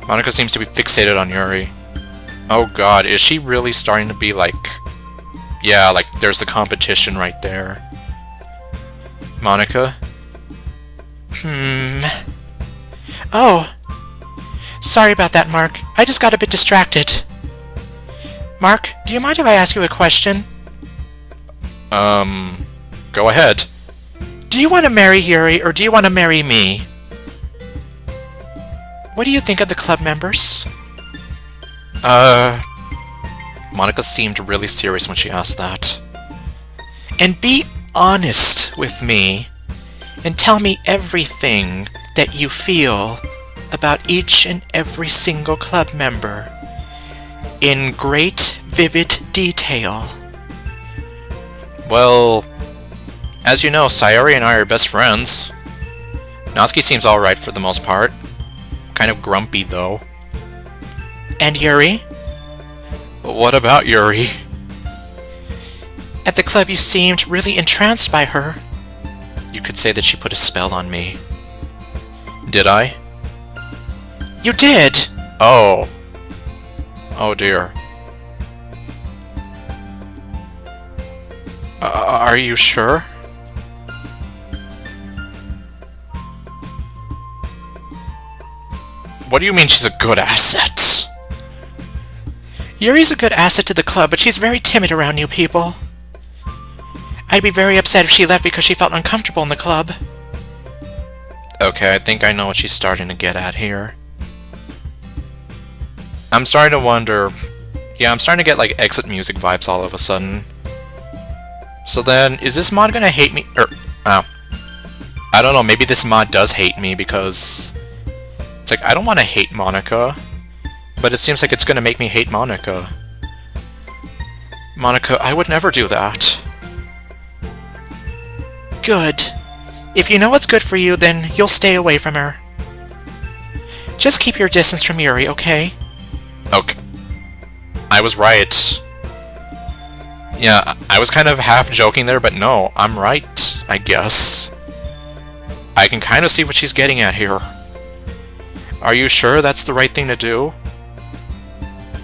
Monica seems to be fixated on Yuri. Oh god, is she really starting to be like... Yeah, like, there's the competition right there. Monica? Oh. Sorry about that, Mark. I just got a bit distracted. Mark, do you mind if I ask you a question? Go ahead. Do you want to marry Yuri, or do you want to marry me? What do you think of the club members? Monica seemed really serious when she asked that. And be honest with me, and tell me everything that you feel about each and every single club member, in great, vivid detail. Well, as you know, Sayori and I are best friends. Natsuki seems alright for the most part. Kind of grumpy, though. And Yuri? What about Yuri? At the club you seemed really entranced by her. You could say that she put a spell on me. Did I? You did! Oh. Oh dear. Are you sure? What do you mean she's a good asset? Yuri's a good asset to the club, but she's very timid around new people. I'd be very upset if she left because she felt uncomfortable in the club. Okay, I think I know what she's starting to get at here. I'm starting to wonder... Yeah, I'm starting to get, like, exit music vibes all of a sudden. So then, is this mod gonna hate me? I don't know, maybe this mod does hate me because... It's like, I don't want to hate Monica, but it seems like it's gonna make me hate Monica. Monica, I would never do that. Good. If you know what's good for you, then you'll stay away from her. Just keep your distance from Yuri, okay? Okay. I was right. Yeah, I was kind of half joking there, but no, I'm right, I guess. I can kind of see what she's getting at here. Are you sure that's the right thing to do?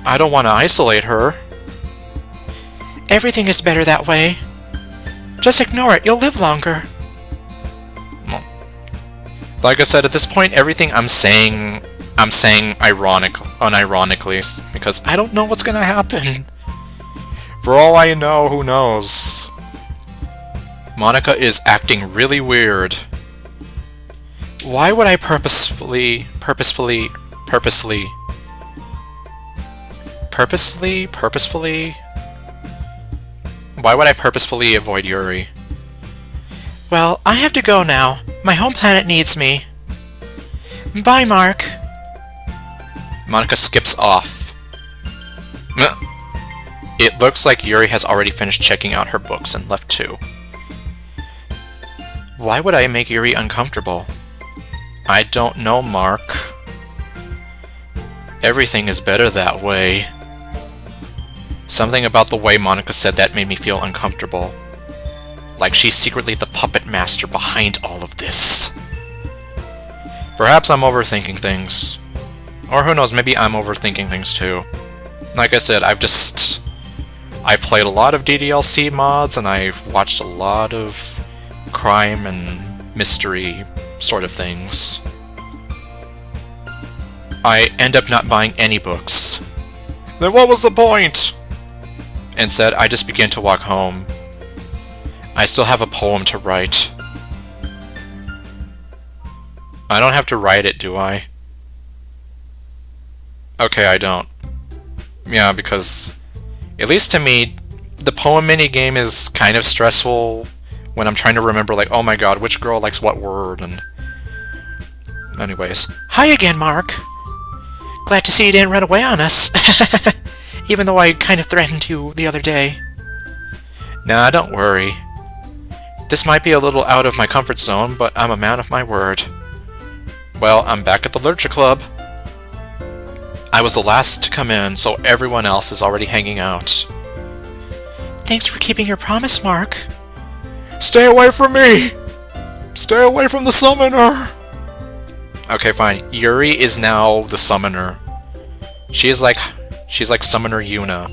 I don't want to isolate her. Everything is better that way. Just ignore it, you'll live longer. Well, like I said, at this point, everything I'm saying unironically, because I don't know what's gonna happen. For all I know, who knows? Monica is acting really weird. Why would I purposefully Why would I purposefully avoid Yuri? Well, I have to go now. My home planet needs me. Bye, Mark. Monica skips off. It looks like Yuri has already finished checking out her books and left too. Why would I make Yuri uncomfortable? I don't know, Mark. Everything is better that way. Something about the way Monica said that made me feel uncomfortable. Like she's secretly the puppet master behind all of this. Perhaps I'm overthinking things. Or who knows, maybe I'm overthinking things too. Like I said, I've played a lot of DDLC mods, and I've watched a lot of crime and mystery sort of things. I end up not buying any books. Then what was the point? Instead, I just begin to walk home. I still have a poem to write. I don't have to write it, do I? Okay, I don't. Yeah, because at least to me, the poem minigame is kind of stressful when I'm trying to remember, like, oh my god, which girl likes what word, and... Anyways. Hi again, Mark. Glad to see you didn't run away on us. Even though I kind of threatened you the other day. Nah, don't worry. This might be a little out of my comfort zone, but I'm a man of my word. Well, I'm back at the Literature Club. I was the last to come in, so everyone else is already hanging out. Thanks for keeping your promise, Mark. Stay away from me! Stay away from the summoner! Okay, fine. Yuri is now the summoner. She's like Summoner Yuna,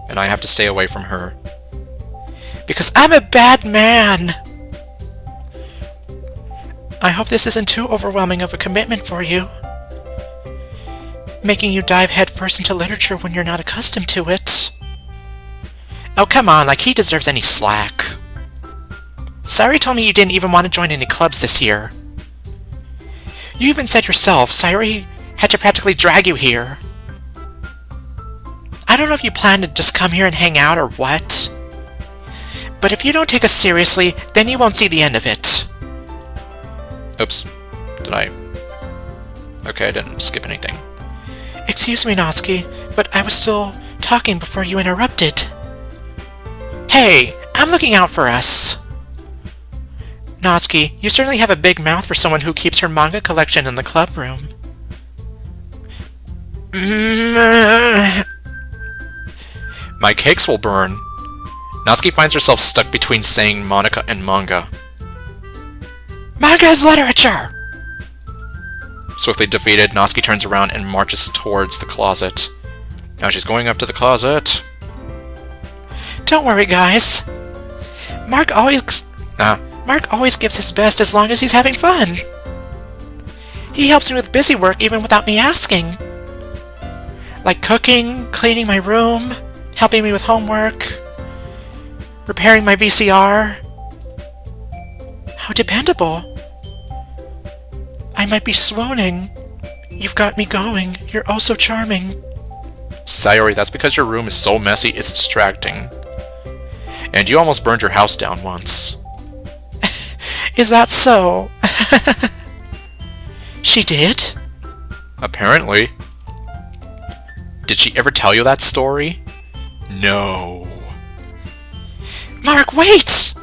and I have to stay away from her. Because I'm a bad man! I hope this isn't too overwhelming of a commitment for you. Making you dive headfirst into literature when you're not accustomed to it. Oh, come on, like he deserves any slack. Sayori told me you didn't even want to join any clubs this year. You even said yourself, Sayori had to practically drag you here. I don't know if you plan to just come here and hang out or what. But if you don't take us seriously, then you won't see the end of it. Oops. Did I... Okay, I didn't skip anything. Excuse me, Natsuki, but I was still talking before you interrupted. Hey, I'm looking out for us. Natsuki, you certainly have a big mouth for someone who keeps her manga collection in the club room. My cakes will burn. Natsuki finds herself stuck between saying Monica and manga. Manga is literature! Swiftly defeated, Natsuki turns around and marches towards the closet. Now she's going up to the closet. Don't worry, guys. Mark always gives his best as long as he's having fun. He helps me with busy work even without me asking. Like cooking, cleaning my room, helping me with homework, repairing my VCR. How dependable. I might be swooning. You've got me going. You're oh so charming. Sayori, that's because your room is so messy it's distracting. And you almost burned your house down once. Is that so? She did? Apparently. Did she ever tell you that story? No. Mark, wait!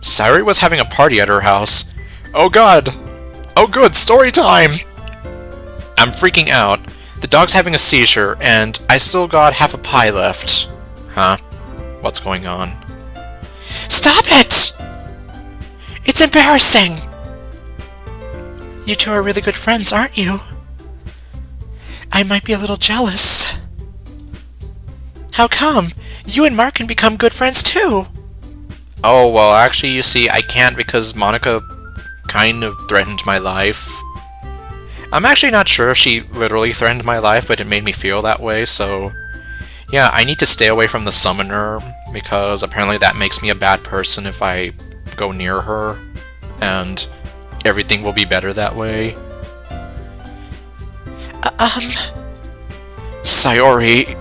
Sayori was having a party at her house. Oh god! Oh good, story time! I'm freaking out. The dog's having a seizure, and I still got half a pie left. Huh? What's going on? Stop it! It's embarrassing! You two are really good friends, aren't you? I might be a little jealous. How come? You and Mark can become good friends too! Oh, well, actually, you see, I can't because Monica kind of threatened my life. I'm actually not sure if she literally threatened my life, but it made me feel that way, so... Yeah, I need to stay away from the summoner, because apparently that makes me a bad person if I go near her, and everything will be better that way. Sayori...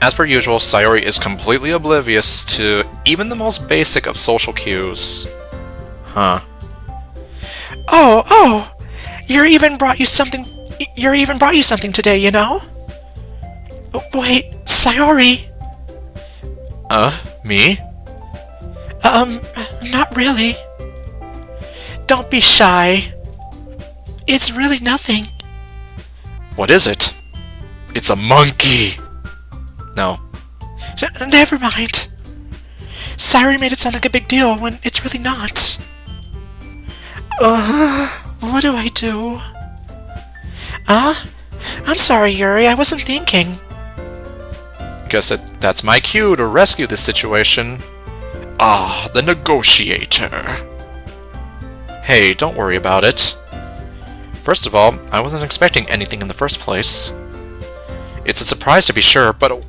As per usual, Sayori is completely oblivious to even the most basic of social cues. Huh. Oh! Yuri even brought you something today, you know? Oh, wait, Sayori? Me? Not really. Don't be shy. It's really nothing. What is it? It's a monkey! No. Never mind. Sayori made it sound like a big deal when it's really not. What do I do? I'm sorry, Yuri, I wasn't thinking. Guess that's my cue to rescue this situation. Ah, the negotiator. Hey, don't worry about it. First of all, I wasn't expecting anything in the first place. It's a surprise to be sure, but...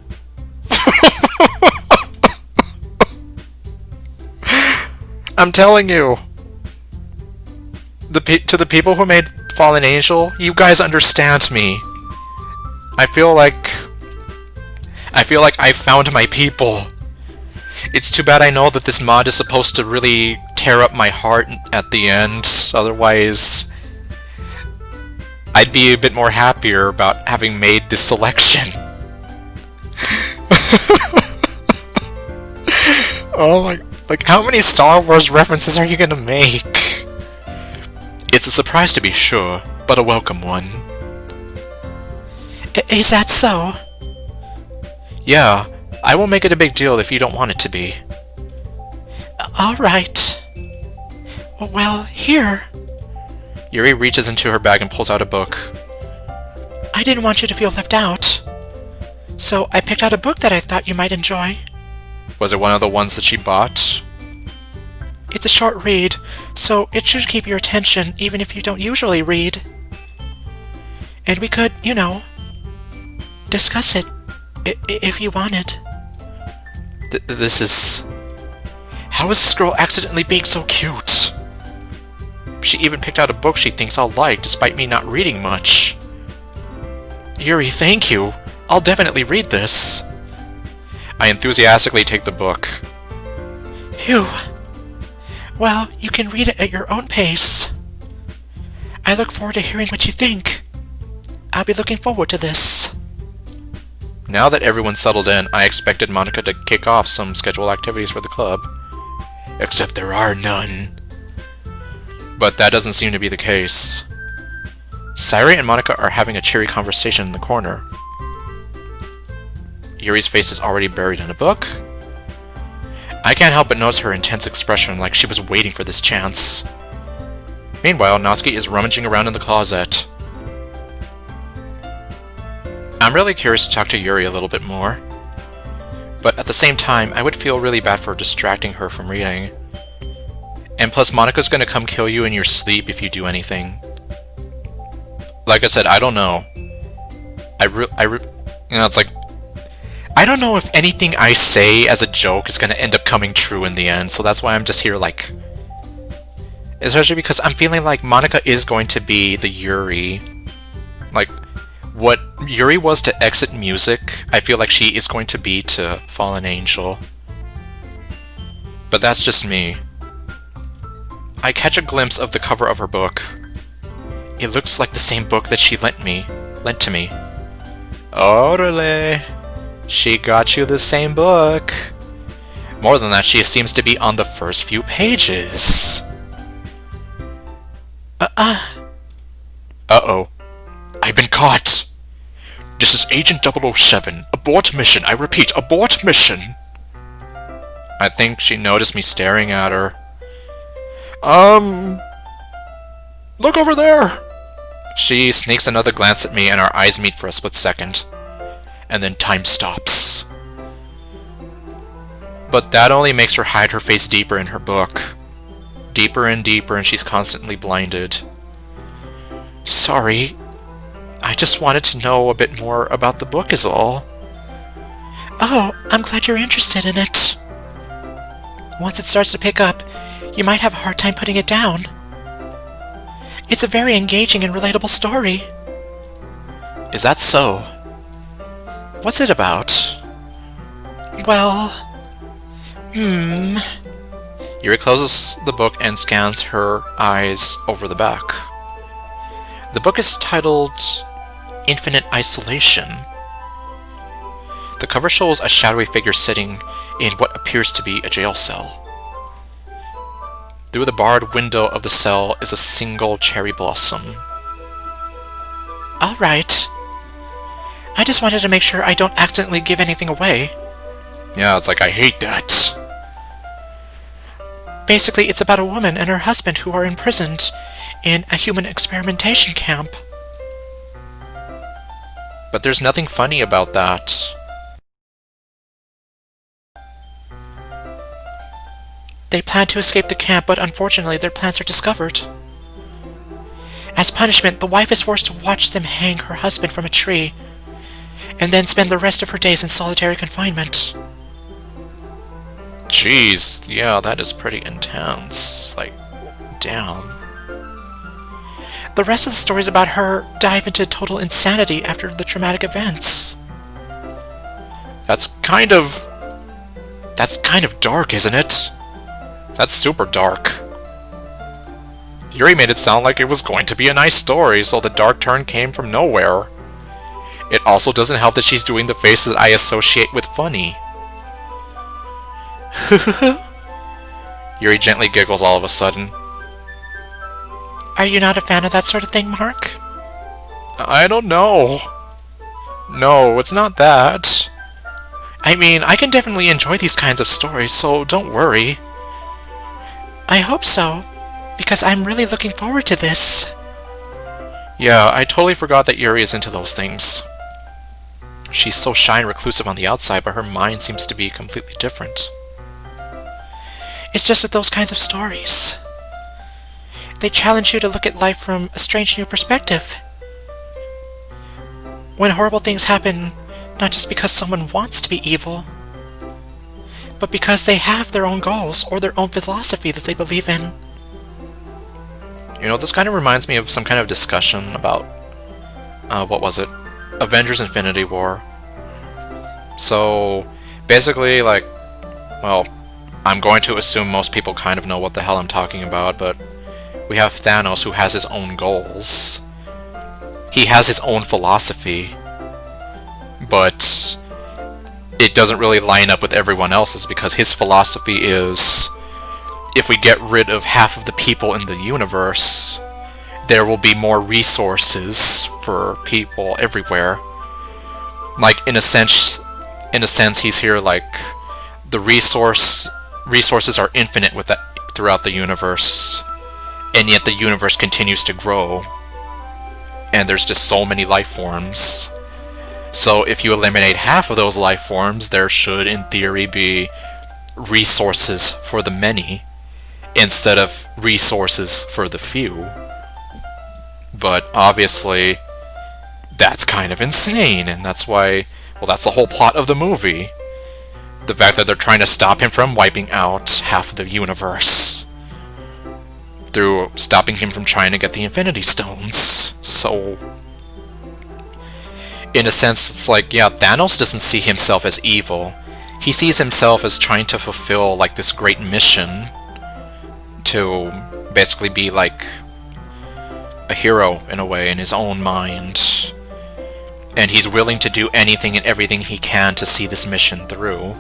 I'm telling you! To the people who made Fallen Angel, you guys understand me. I feel like I found my people. It's too bad I know that this mod is supposed to really tear up my heart at the end, otherwise I'd be a bit more happier about having made this selection. Oh my... Like, how many Star Wars references are you gonna make? It's a surprise to be sure, but a welcome one. Is that so? Yeah, I won't make it a big deal if you don't want it to be. Alright. Well, here. Yuri reaches into her bag and pulls out a book. I didn't want you to feel left out, so I picked out a book that I thought you might enjoy. Was it one of the ones that she bought? It's a short read, so it should keep your attention even if you don't usually read. And we could, you know, discuss it if you wanted. This is... How is this girl accidentally being so cute? She even picked out a book she thinks I'll like, despite me not reading much. Yuri, thank you. I'll definitely read this. I enthusiastically take the book. Phew. Well, you can read it at your own pace. I look forward to hearing what you think. I'll be looking forward to this. Now that everyone's settled in, I expected Monica to kick off some scheduled activities for the club. Except there are none. But that doesn't seem to be the case. Sayori and Monica are having a cheery conversation in the corner. Yuri's face is already buried in a book. I can't help but notice her intense expression, like she was waiting for this chance. Meanwhile, Natsuki is rummaging around in the closet. I'm really curious to talk to Yuri a little bit more. But at the same time, I would feel really bad for distracting her from reading. And plus, Monica's gonna come kill you in your sleep if you do anything. Like I said, I don't know. It's like... I don't know if anything I say as a joke is gonna end up coming true in the end, so that's why I'm just here, like... Especially because I'm feeling like Monica is going to be the Yuri. Like, what Yuri was to Exit Music, I feel like she is going to be to Fallen Angel. But that's just me. I catch a glimpse of the cover of her book. It looks like the same book that she lent to me. Orale! She got you the same book. More than that, she seems to be on the first few pages. Uh-oh. I've been caught! This is Agent 007. Abort mission. I repeat, abort mission! I think she noticed me staring at her. Look over there! She sneaks another glance at me and our eyes meet for a split second. And then time stops. But that only makes her hide her face deeper in her book. Deeper and deeper, and she's constantly blinded. Sorry. I just wanted to know a bit more about the book is all. Oh, I'm glad you're interested in it. Once it starts to pick up, you might have a hard time putting it down. It's a very engaging and relatable story. Is that so? What's it about? Well... Yuri closes the book and scans her eyes over the back. The book is titled Infinite Isolation. The cover shows a shadowy figure sitting in what appears to be a jail cell. Through the barred window of the cell is a single cherry blossom. Alright. I just wanted to make sure I don't accidentally give anything away. Yeah, it's like, I hate that. Basically, it's about a woman and her husband who are imprisoned in a human experimentation camp. But there's nothing funny about that. They plan to escape the camp, but unfortunately their plans are discovered. As punishment, the wife is forced to watch them hang her husband from a tree, and then spend the rest of her days in solitary confinement. Jeez, yeah, that is pretty intense. Like, damn. The rest of the stories about her dive into total insanity after the traumatic events. That's kind of dark, isn't it? That's super dark. Yuri made it sound like it was going to be a nice story, so the dark turn came from nowhere. It also doesn't help that she's doing the face that I associate with funny. Yuri gently giggles all of a sudden. Are you not a fan of that sort of thing, Mark? I don't know. No, it's not that. I mean, I can definitely enjoy these kinds of stories, so don't worry. I hope so, because I'm really looking forward to this. Yeah, I totally forgot that Yuri is into those things. She's so shy and reclusive on the outside, but her mind seems to be completely different. It's just that those kinds of stories, they challenge you to look at life from a strange new perspective. When horrible things happen, not just because someone wants to be evil, but because they have their own goals or their own philosophy that they believe in. You know, this kind of reminds me of some kind of discussion about, what was it? Avengers Infinity War. So, basically, like, well, I'm going to assume most people kind of know what the hell I'm talking about, but we have Thanos who has his own goals. He has his own philosophy, but it doesn't really line up with everyone else's because his philosophy is, if we get rid of half of the people in the universe, there will be more resources for people everywhere. Like, in a sense, he's here like the resources are infinite with that throughout the universe, and yet the universe continues to grow, and there's just so many life forms. So if you eliminate half of those life forms, there should, in theory, be resources for the many, instead of resources for the few. But obviously, that's kind of insane, and that's why, well, that's the whole plot of the movie. The fact that they're trying to stop him from wiping out half of the universe through stopping him from trying to get the Infinity Stones. So, in a sense, it's like, yeah, Thanos doesn't see himself as evil. He sees himself as trying to fulfill, like, this great mission to basically be, like, a hero, in a way, in his own mind. And he's willing to do anything and everything he can to see this mission through.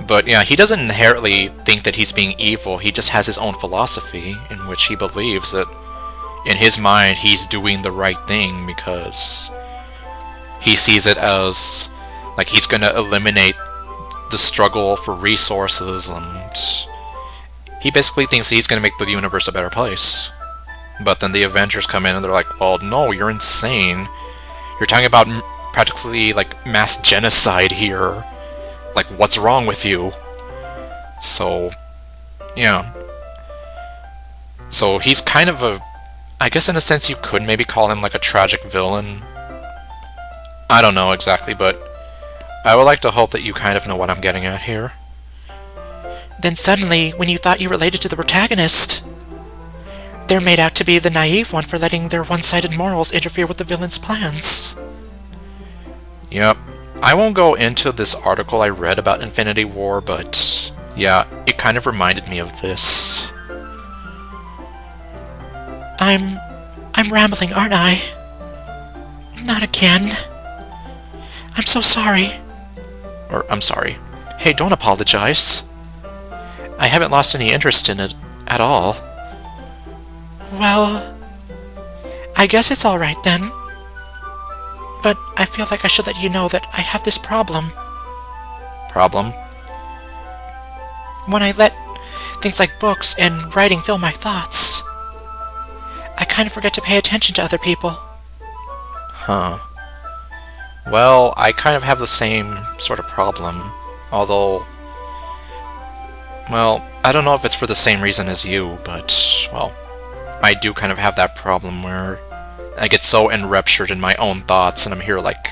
But yeah, he doesn't inherently think that he's being evil, he just has his own philosophy, in which he believes that, in his mind, he's doing the right thing because he sees it as, like, he's gonna eliminate the struggle for resources, and he basically thinks he's gonna make the universe a better place. But then the Avengers come in and they're like, well, no, you're insane. You're talking about practically, like, mass genocide here. Like, what's wrong with you? So, yeah. So he's kind of a, I guess in a sense you could maybe call him like a tragic villain. I don't know exactly, but I would like to hope that you kind of know what I'm getting at here. Then suddenly, when you thought you related to the protagonist, they're made out to be the naive one for letting their one-sided morals interfere with the villain's plans. Yep. I won't go into this article I read about Infinity War, but Yeah, it kind of reminded me of this. I'm rambling, aren't I? Not again. I'm so sorry. Or, I'm sorry. Hey, don't apologize. I haven't lost any interest in it at all. Well, I guess it's alright then. But I feel like I should let you know that I have this problem. Problem? When I let things like books and writing fill my thoughts, I kind of forget to pay attention to other people. Huh. Well, I kind of have the same sort of problem, although... Well, I don't know if it's for the same reason as you, but, well, I do kind of have that problem where I get so enraptured in my own thoughts, and I'm here like...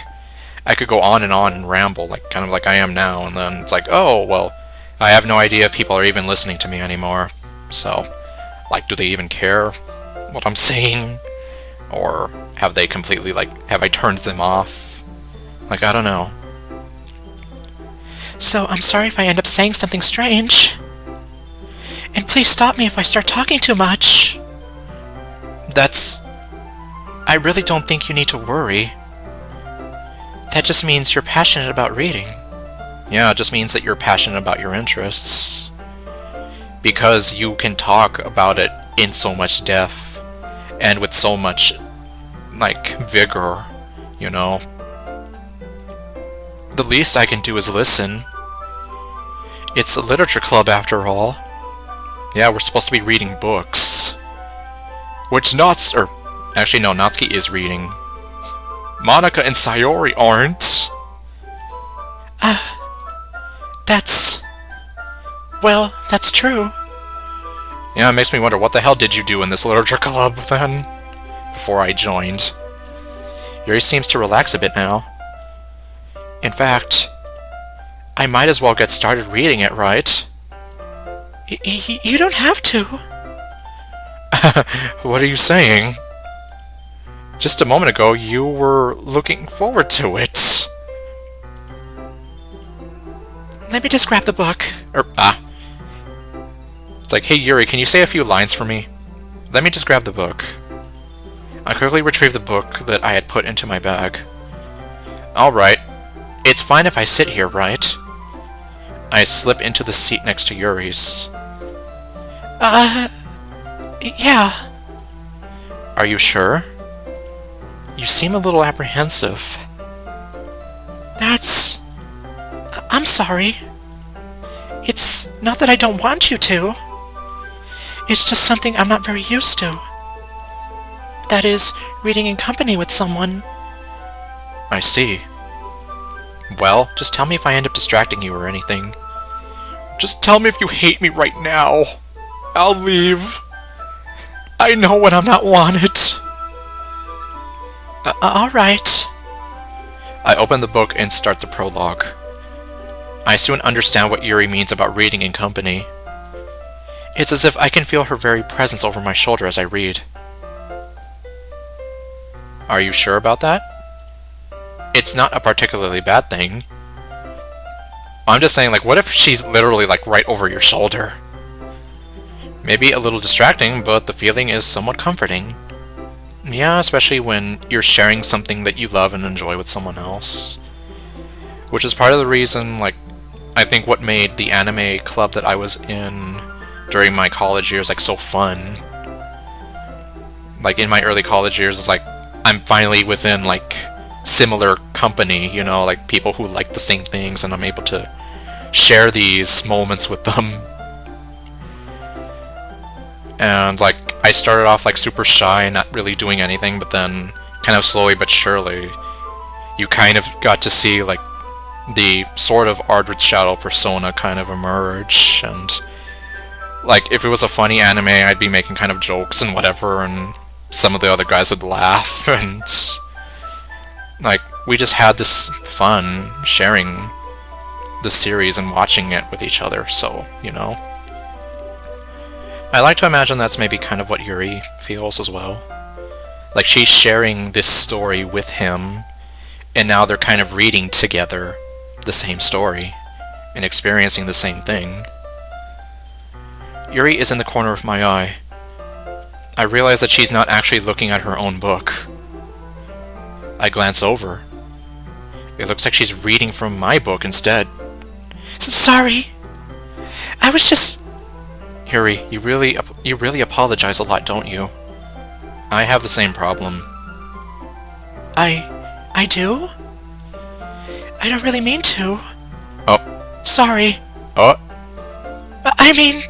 I could go on and ramble, like kind of like I am now, and then it's like, oh, well, I have no idea if people are even listening to me anymore. So, like, do they even care what I'm saying? Or have they completely, like, have I turned them off? Like, I don't know. So I'm sorry if I end up saying something strange. And please stop me if I start talking too much. I really don't think you need to worry. That just means you're passionate about reading. Yeah, it just means that you're passionate about your interests. Because you can talk about it in so much depth, and with so much, like, vigor, you know? The least I can do is listen. It's a literature club after all. Yeah, we're supposed to be reading books. Which actually no, Natsuki is reading. Monika and Sayori aren't. That's true. Yeah, it makes me wonder, what the hell did you do in this literature club, then? Before I joined. Yuri seems to relax a bit now. In fact, I might as well get started reading it, right? You don't have to. What are you saying? Just a moment ago, you were looking forward to it. Let me just grab the book. It's like, hey Yuri, can you say a few lines for me? Let me just grab the book. I quickly retrieved the book that I had put into my bag. Alright. It's fine if I sit here, right? I slip into the seat next to Yuri's. Yeah. Are you sure? You seem a little apprehensive. I'm sorry. It's not that I don't want you to. It's just something I'm not very used to. That is, reading in company with someone. I see. Well, just tell me if I end up distracting you or anything. Just tell me if you hate me right now. I'll leave. I know when I'm not wanted. Alright. I open the book and start the prologue. I soon understand what Yuri means about reading in company. It's as if I can feel her very presence over my shoulder as I read. Are you sure about that? It's not a particularly bad thing. I'm just saying, like, what if she's literally, like, right over your shoulder? Maybe a little distracting, but the feeling is somewhat comforting. Yeah, especially when you're sharing something that you love and enjoy with someone else. Which is part of the reason, like, I think what made the anime club that I was in during my college years, like, so fun. Like, in my early college years, it's like, I'm finally within, like, similar company, you know, like, people who like the same things, and I'm able to share these moments with them. And, like, I started off, like, super shy, not really doing anything, but then, kind of slowly but surely, you kind of got to see, like, the sort of ArdrethShadow persona kind of emerge, and, like, if it was a funny anime, I'd be making kind of jokes and whatever, and some of the other guys would laugh, and, like, we just had this fun sharing the series and watching it with each other, so, you know. I like to imagine that's maybe kind of what Yuri feels as well. Like, she's sharing this story with him, and now they're kind of reading together the same story, and experiencing the same thing. Yuri is in the corner of my eye. I realize that she's not actually looking at her own book. I glance over. It looks like she's reading from my book instead. Sorry. I was just... Yuri, you really apologize a lot, don't you? I have the same problem. I do? I don't really mean to. Oh. Sorry. Oh. I mean...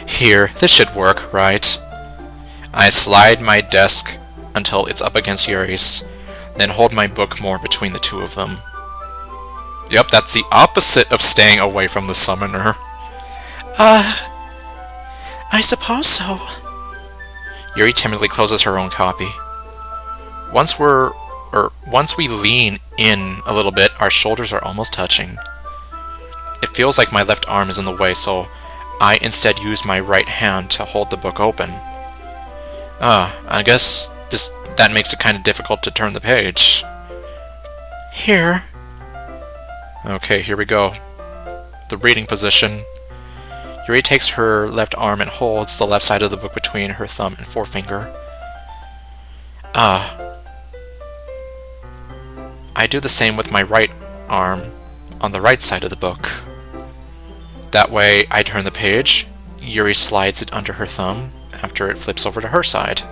Here, this should work, right? I slide my desk until it's up against Yuri's, then hold my book more between the two of them. Yep, that's the opposite of staying away from the summoner. I suppose so. Yuri timidly closes her own copy. Once we lean in a little bit, our shoulders are almost touching. It feels like my left arm is in the way, so I instead use my right hand to hold the book open. I guess that makes it kind of difficult to turn the page. Here. Okay, here we go. The reading position. Yuri takes her left arm and holds the left side of the book between her thumb and forefinger. I do the same with my right arm on the right side of the book. That way, I turn the page, Yuri slides it under her thumb after it flips over to her side.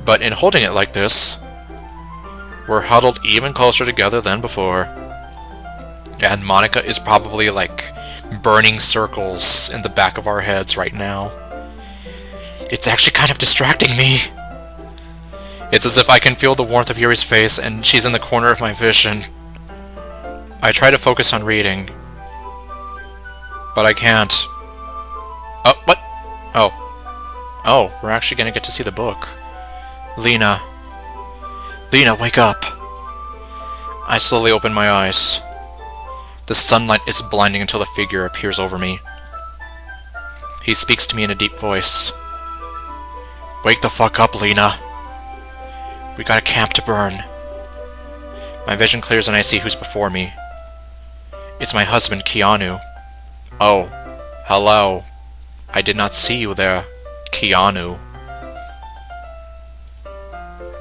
But in holding it like this, we're huddled even closer together than before. And Monica is probably like burning circles in the back of our heads right now. It's actually kind of distracting me. It's as if I can feel the warmth of Yuri's face and she's in the corner of my vision. I try to focus on reading, but I can't. Oh, what? Oh, we're actually gonna get to see the book. Lena, wake up. I slowly open my eyes. The sunlight is blinding until the figure appears over me. He speaks to me in a deep voice. Wake the fuck up, Lena. We got a camp to burn. My vision clears and I see who's before me. It's my husband, Keanu. Oh, hello. I did not see you there, Keanu.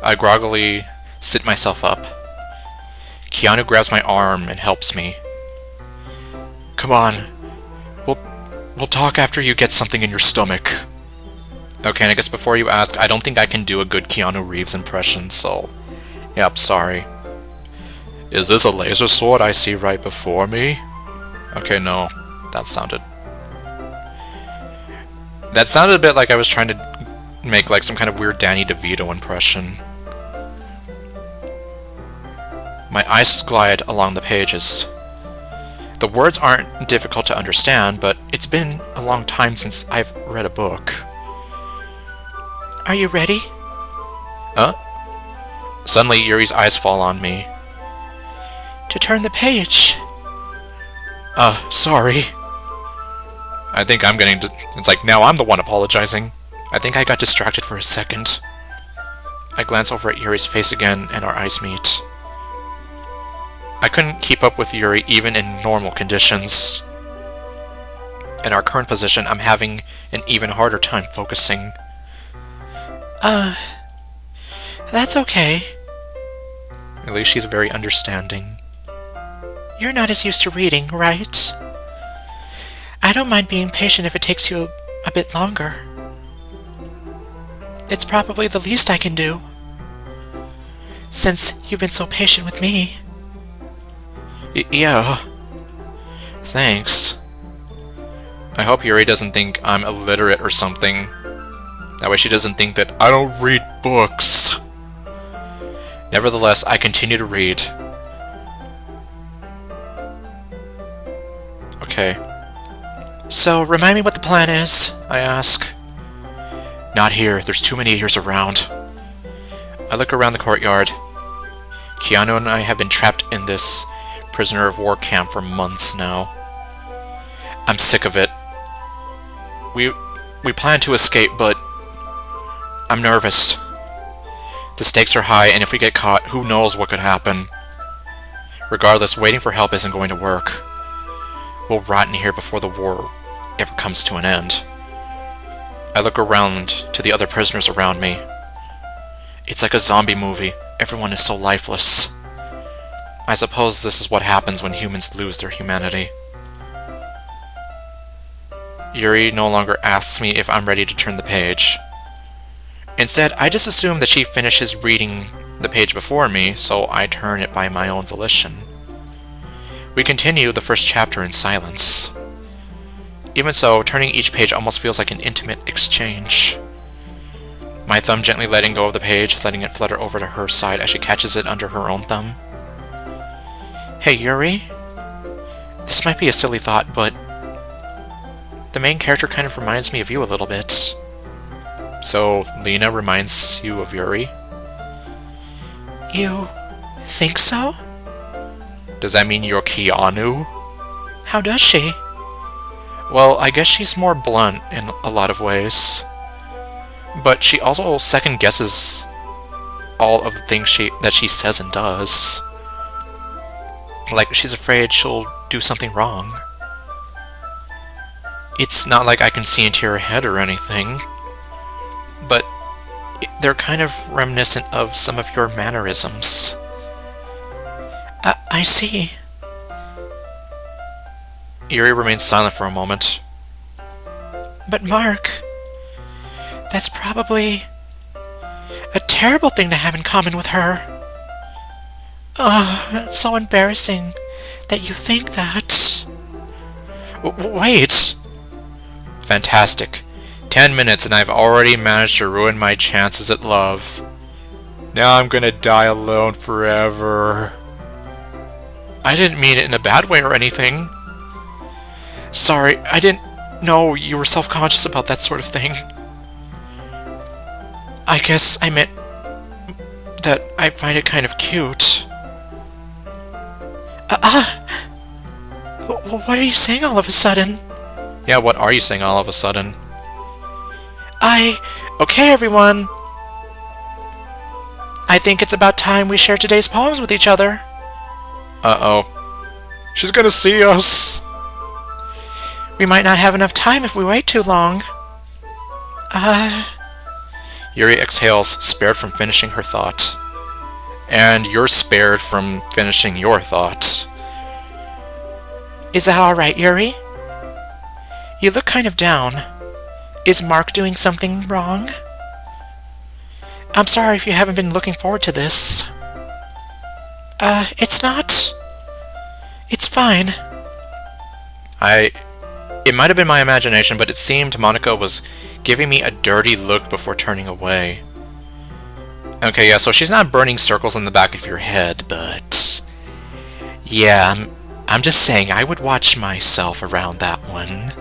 I groggily sit myself up. Keanu grabs my arm and helps me. Come on. We'll talk after you get something in your stomach. Okay, and I guess before you ask, I don't think I can do a good Keanu Reeves impression, so... Yep, sorry. Is this a laser sword I see right before me? Okay, no. That sounded a bit like I was trying to make like some kind of weird Danny DeVito impression. My eyes glide along the pages. The words aren't difficult to understand, but it's been a long time since I've read a book. Are you ready? Suddenly, Yuri's eyes fall on me. To turn the page. Sorry. I think I'm getting... It's like, now I'm the one apologizing. I think I got distracted for a second. I glance over at Yuri's face again, and our eyes meet. I couldn't keep up with Yuri even in normal conditions. In our current position, I'm having an even harder time focusing. That's okay. At least she's very understanding. You're not as used to reading, right? I don't mind being patient if it takes you a bit longer. It's probably the least I can do, since you've been so patient with me. Yeah. Thanks. I hope Yuri doesn't think I'm illiterate or something. That way she doesn't think that I don't read books. Nevertheless, I continue to read. Okay. So, remind me what the plan is, I ask. Not here. There's too many ears around. I look around the courtyard. Keanu and I have been trapped in this prisoner of war camp for months now. I'm sick of it. We plan to escape, but I'm nervous. The stakes are high, and if we get caught, who knows what could happen. Regardless, waiting for help isn't going to work. will rot in here before the war ever comes to an end. I look around to the other prisoners around me. It's like a zombie movie. Everyone is so lifeless. I suppose this is what happens when humans lose their humanity. Yuri no longer asks me if I'm ready to turn the page. Instead, I just assume that she finishes reading the page before me, so I turn it by my own volition. We continue the first chapter in silence. Even so, turning each page almost feels like an intimate exchange. My thumb gently letting go of the page, letting it flutter over to her side as she catches it under her own thumb. Hey, Yuri? This might be a silly thought, but the main character kind of reminds me of you a little bit. So, Lena reminds you of Yuri? You think so? Does that mean you're Keanu? How does she? Well, I guess she's more blunt in a lot of ways. But she also second-guesses all of the things that she says and does. Like, she's afraid she'll do something wrong. It's not like I can see into your head or anything, but they're kind of reminiscent of some of your mannerisms. I see. Yuri remains silent for a moment. But Mark, that's probably a terrible thing to have in common with her. It's so embarrassing that you think that. Wait! Fantastic. 10 minutes and I've already managed to ruin my chances at love. Now I'm gonna die alone forever. I didn't mean it in a bad way or anything. Sorry, I didn't know you were self-conscious about that sort of thing. I guess I meant that I find it kind of cute. What are you saying all of a sudden? Yeah, what are you saying all of a sudden? Okay, everyone. I think it's about time we share today's poems with each other. Uh-oh. She's gonna see us! We might not have enough time if we wait too long. Yuri exhales, spared from finishing her thought. And you're spared from finishing your thought. Is that alright, Yuri? You look kind of down. Is Mark doing something wrong? I'm sorry if you haven't been looking forward to this. It's not. It's fine. It might have been my imagination, but it seemed Monica was giving me a dirty look before turning away. Okay, yeah, so she's not burning circles in the back of your head, but yeah, I'm just saying I would watch myself around that one.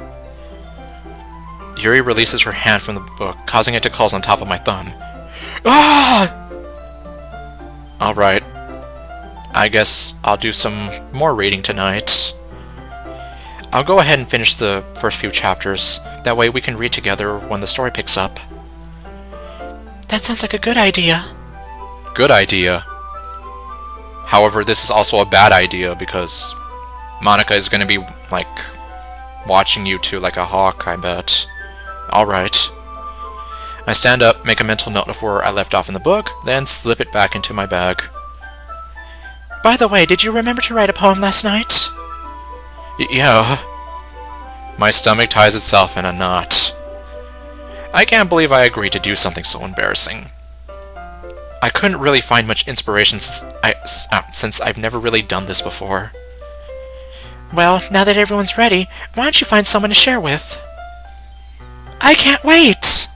Yuri releases her hand from the book, causing it to close on top of my thumb. Ah! Alright. I guess I'll do some more reading tonight. I'll go ahead and finish the first few chapters. That way we can read together when the story picks up. That sounds like a good idea. Good idea. However, this is also a bad idea because Monica is going to be, like, watching you two like a hawk, I bet. Alright. I stand up, make a mental note of where I left off in the book, then slip it back into my bag. By the way, did you remember to write a poem last night? Yeah. My stomach ties itself in a knot. I can't believe I agreed to do something so embarrassing. I couldn't really find much inspiration since I've never really done this before. Well, now that everyone's ready, why don't you find someone to share with? I can't wait!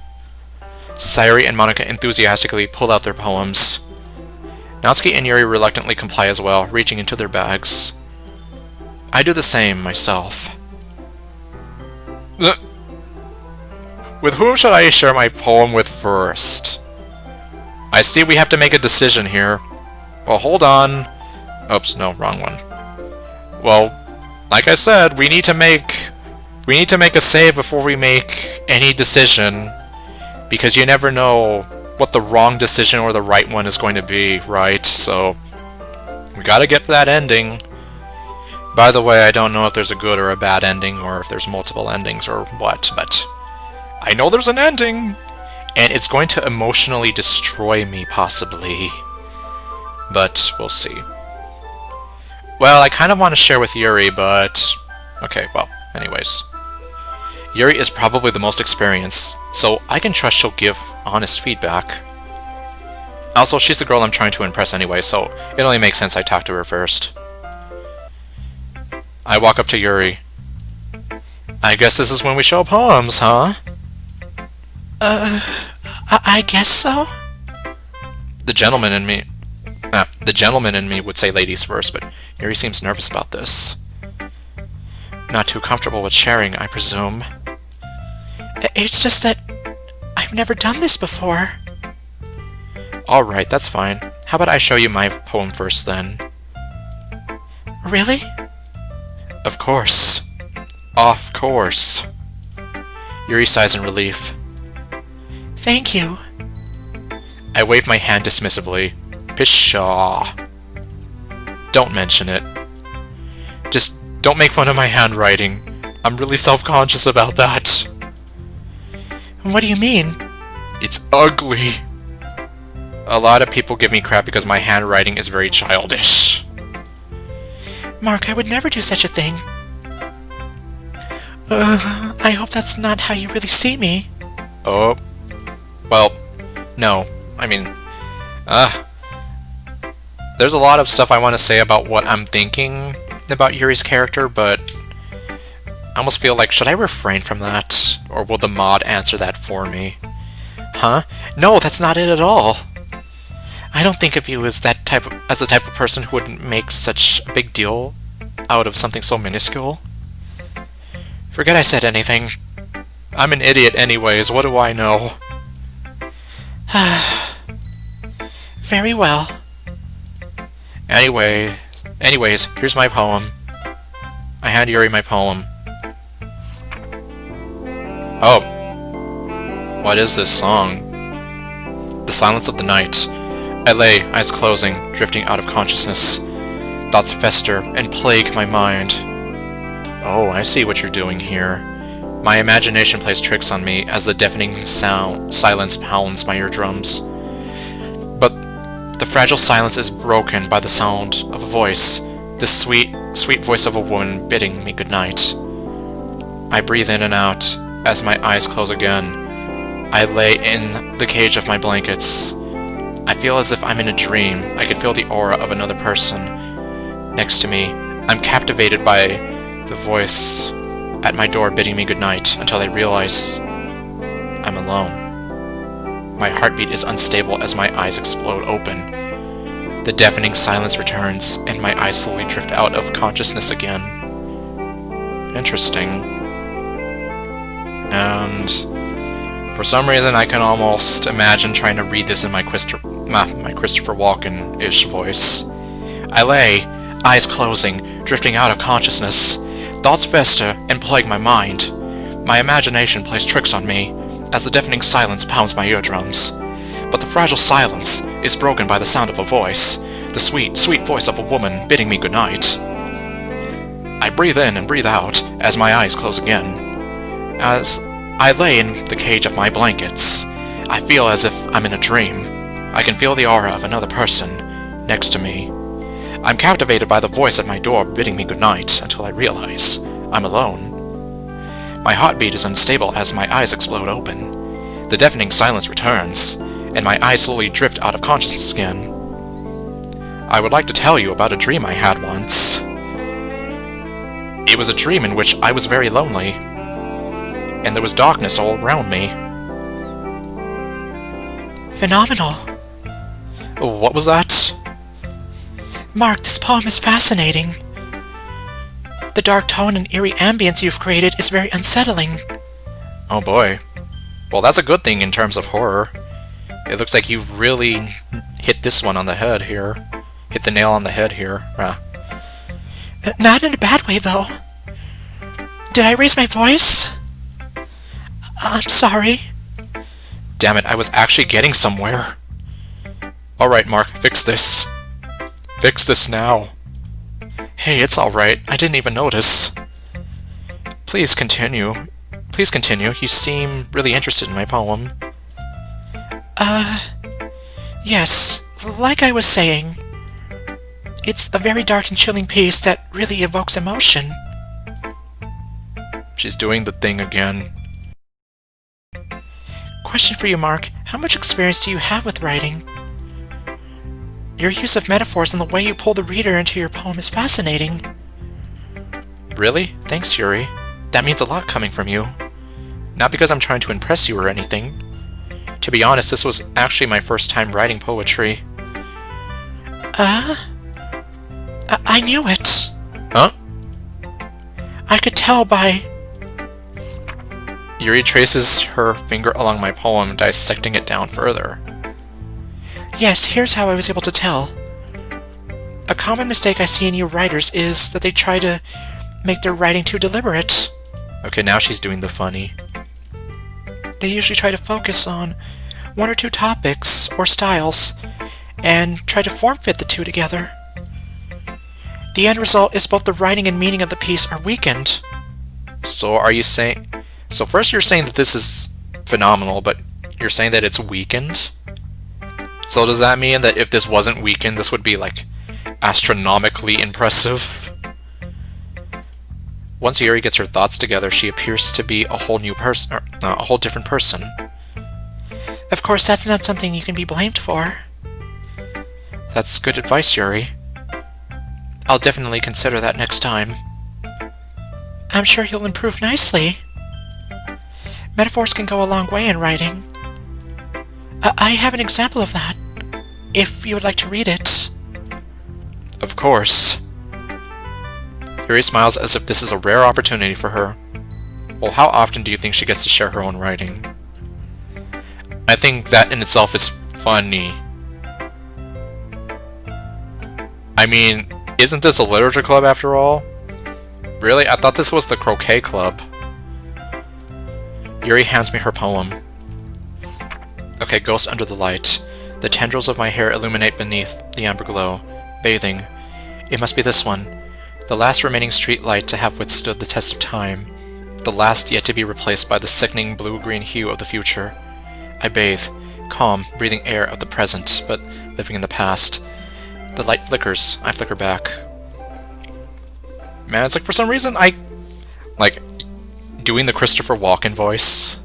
Sayuri and Monica enthusiastically pull out their poems. Natsuki and Yuri reluctantly comply as well, reaching into their bags. I do the same myself. With whom should I share my poem with first? I see we have to make a decision here. Well, hold on. Oops, no, wrong one. Well, like I said, we need to make a save before we make any decision, because you never know what the wrong decision or the right one is going to be, right? So we gotta get to that ending. By the way, I don't know if there's a good or a bad ending, or if there's multiple endings or what, but I know there's an ending! And it's going to emotionally destroy me, possibly. But we'll see. Well, I kind of want to share with Yuri, but... Okay, well, anyways. Yuri is probably the most experienced, so I can trust she'll give honest feedback. Also, she's the girl I'm trying to impress anyway, so it only makes sense I talk to her first. I walk up to Yuri. I guess this is when we show poems, huh? I guess so? The gentleman in me would say ladies first, but Yuri seems nervous about this. Not too comfortable with sharing, I presume. It's just that I've never done this before. Alright, that's fine. How about I show you my poem first, then? Really? Of course. Of course. Yuri sighs in relief. Thank you. I wave my hand dismissively. Pshaw. Don't mention it. Just don't make fun of my handwriting. I'm really self-conscious about that. What do you mean? It's ugly. A lot of people give me crap because my handwriting is very childish. Mark, I would never do such a thing. I hope that's not how you really see me. Oh. Well, no. I mean, there's a lot of stuff I want to say about what I'm thinking about Yuri's character, but I almost feel like, should I refrain from that? Or will the mod answer that for me? Huh? No, that's not it at all. I don't think of you as the type of person who would make such a big deal out of something so minuscule. Forget I said anything. I'm an idiot anyways, what do I know? Very well. Anyways, here's my poem. I hand Yuri my poem. Oh. What is this song? The silence of the night. I lay, eyes closing, drifting out of consciousness. Thoughts fester and plague my mind. Oh, I see what you're doing here. My imagination plays tricks on me as the deafening silence pounds my eardrums. But the fragile silence is broken by the sound of a voice, the sweet, sweet voice of a woman bidding me goodnight. I breathe in and out as my eyes close again. I lay in the cage of my blankets. I feel as if I'm in a dream. I can feel the aura of another person next to me. I'm captivated by the voice at my door bidding me goodnight until I realize I'm alone. My heartbeat is unstable as my eyes explode open. The deafening silence returns, and my eyes slowly drift out of consciousness again. Interesting. And for some reason I can almost imagine trying to read this in my Christopher Walken-ish voice. I lay, eyes closing, drifting out of consciousness. Thoughts fester and plague my mind. My imagination plays tricks on me as the deafening silence pounds my eardrums. But the fragile silence is broken by the sound of a voice, the sweet, sweet voice of a woman bidding me goodnight. I breathe in and breathe out as my eyes close again. As I lay in the cage of my blankets, I feel as if I'm in a dream. I can feel the aura of another person next to me. I'm captivated by the voice at my door bidding me goodnight until I realize I'm alone. My heartbeat is unstable as my eyes explode open. The deafening silence returns, and my eyes slowly drift out of consciousness again. I would like to tell you about a dream I had once. It was a dream in which I was very lonely, and there was darkness all around me. Phenomenal. What was that? Mark, this poem is fascinating. The dark tone and eerie ambience you've created is very unsettling. Oh boy. Well, that's a good thing in terms of horror. It looks like you've really hit this one on the head here. Hit the nail on the head here. Not in a bad way, though. Did I raise my voice? I'm sorry. Damn it, I was actually getting somewhere. Alright, Mark, fix this. Fix this now. Hey, it's alright. I didn't even notice. Please continue. Please continue. You seem really interested in my poem. Yes. Like I was saying, it's a very dark and chilling piece that really evokes emotion. She's doing the thing again. Question for you, Mark. How much experience do you have with writing? Your use of metaphors and the way you pull the reader into your poem is fascinating. Really? Thanks, Yuri. That means a lot coming from you. Not because I'm trying to impress you or anything. To be honest, this was actually my first time writing poetry. I knew it. Huh? I could tell by... Yuri traces her finger along my poem, dissecting it down further. Yes, here's how I was able to tell. A common mistake I see in you writers is that they try to make their writing too deliberate. Okay, now she's doing the funny. They usually try to focus on one or two topics or styles and try to form-fit the two together. The end result is both the writing and meaning of the piece are weakened. So are you saying... So first you're saying that this is phenomenal, but you're saying that it's weakened? So does that mean that if this wasn't weakened, this would be, like, astronomically impressive? Once Yuri gets her thoughts together, she appears to be a whole new person, a whole different person. Of course, that's not something you can be blamed for. That's good advice, Yuri. I'll definitely consider that next time. I'm sure you'll improve nicely. Metaphors can go a long way in writing. I have an example of that, if you would like to read it. Of course. Yuri smiles as if this is a rare opportunity for her. Well, how often do you think she gets to share her own writing? I think that in itself is funny. I mean, isn't this a literature club after all? Really? I thought this was the croquet club. Yuri hands me her poem. Okay, Ghost Under the Light. The tendrils of my hair illuminate beneath the amber glow. Bathing. It must be this one. The last remaining street light to have withstood the test of time. The last yet to be replaced by the sickening blue-green hue of the future. I bathe, calm, breathing air of the present, but living in the past. The light flickers. I flicker back. Man, it's like for some reason like, doing the Christopher Walken voice.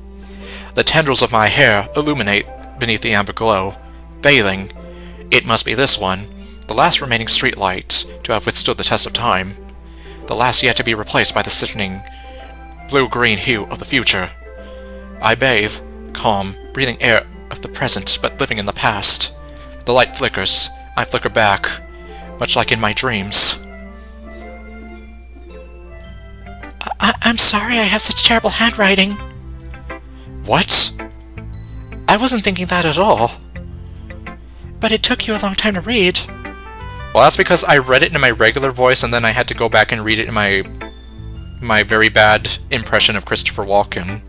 The tendrils of my hair illuminate beneath the amber glow. Bathing. It must be this one. The last remaining street light to have withstood the test of time. The last yet to be replaced by the sickening blue-green hue of the future. I bathe, calm, breathing air of the present, but living in the past. The light flickers. I flicker back, much like in my dreams. I'm sorry I have such terrible handwriting. What? I wasn't thinking that at all. But it took you a long time to read. Well, that's because I read it in my regular voice, and then I had to go back and read it in my very bad impression of Christopher Walken.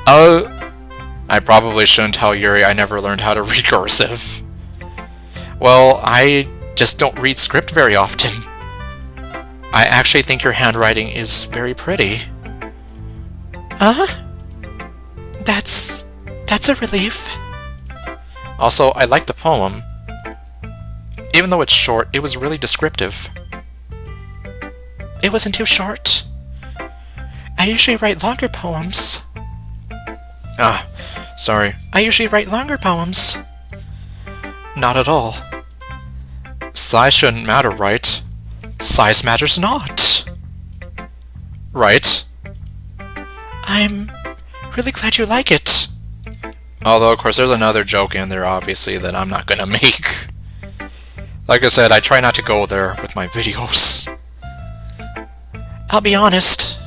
I probably shouldn't tell Yuri I never learned how to read cursive. Well, I just don't read script very often. I actually think your handwriting is very pretty. That's a relief. Also, I like the poem. Even though it's short, it was really descriptive. It wasn't too short. I usually write longer poems. Sorry. I usually write longer poems. Not at all. Size shouldn't matter, right? Size matters not. Right? I'm really glad you like it. Although, of course, there's another joke in there, obviously, that I'm not gonna make. Like I said, I try not to go there with my videos. I'll be honest.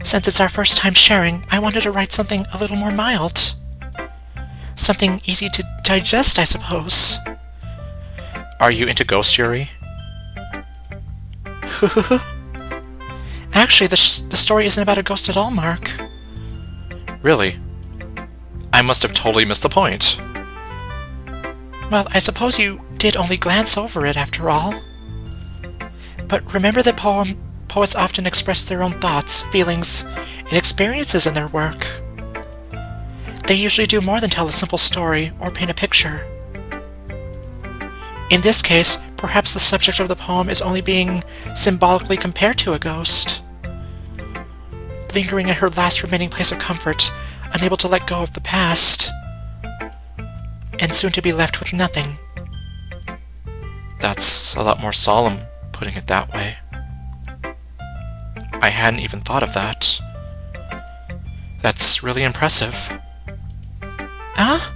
Since it's our first time sharing, I wanted to write something a little more mild. Something easy to digest, I suppose. Are you into ghost Yuri? Actually, the story isn't about a ghost at all, Mark. Really? I must have totally missed the point. Well, I suppose you did only glance over it after all. But remember that poets often express their own thoughts, feelings, and experiences in their work. They usually do more than tell a simple story or paint a picture. In this case, perhaps the subject of the poem is only being symbolically compared to a ghost, lingering in her last remaining place of comfort, unable to let go of the past, and soon to be left with nothing. That's a lot more solemn, putting it that way. I hadn't even thought of that. That's really impressive. Huh?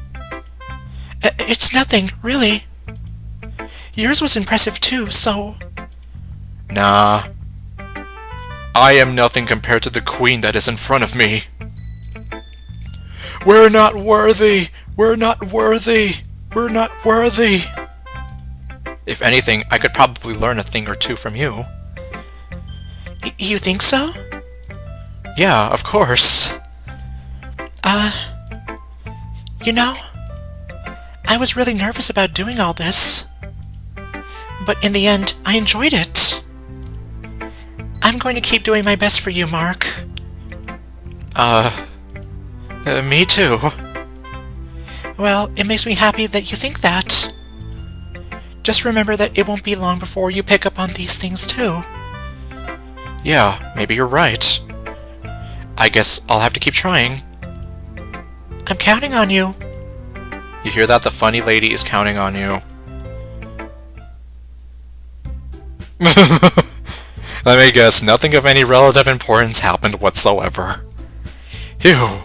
It's nothing, really. Yours was impressive too, so... Nah. I am nothing compared to the queen that is in front of me. We're not worthy! We're not worthy! We're not worthy! If anything, I could probably learn a thing or two from you. You think so? Yeah, of course. You know, I was really nervous about doing all this. But in the end, I enjoyed it. I'm going to keep doing my best for you, Mark. Me too. Well, it makes me happy that you think that. Just remember that it won't be long before you pick up on these things too. Yeah, maybe you're right. I guess I'll have to keep trying. I'm counting on you. You hear that? The funny lady is counting on you. Let me guess, nothing of any relative importance happened whatsoever. Phew.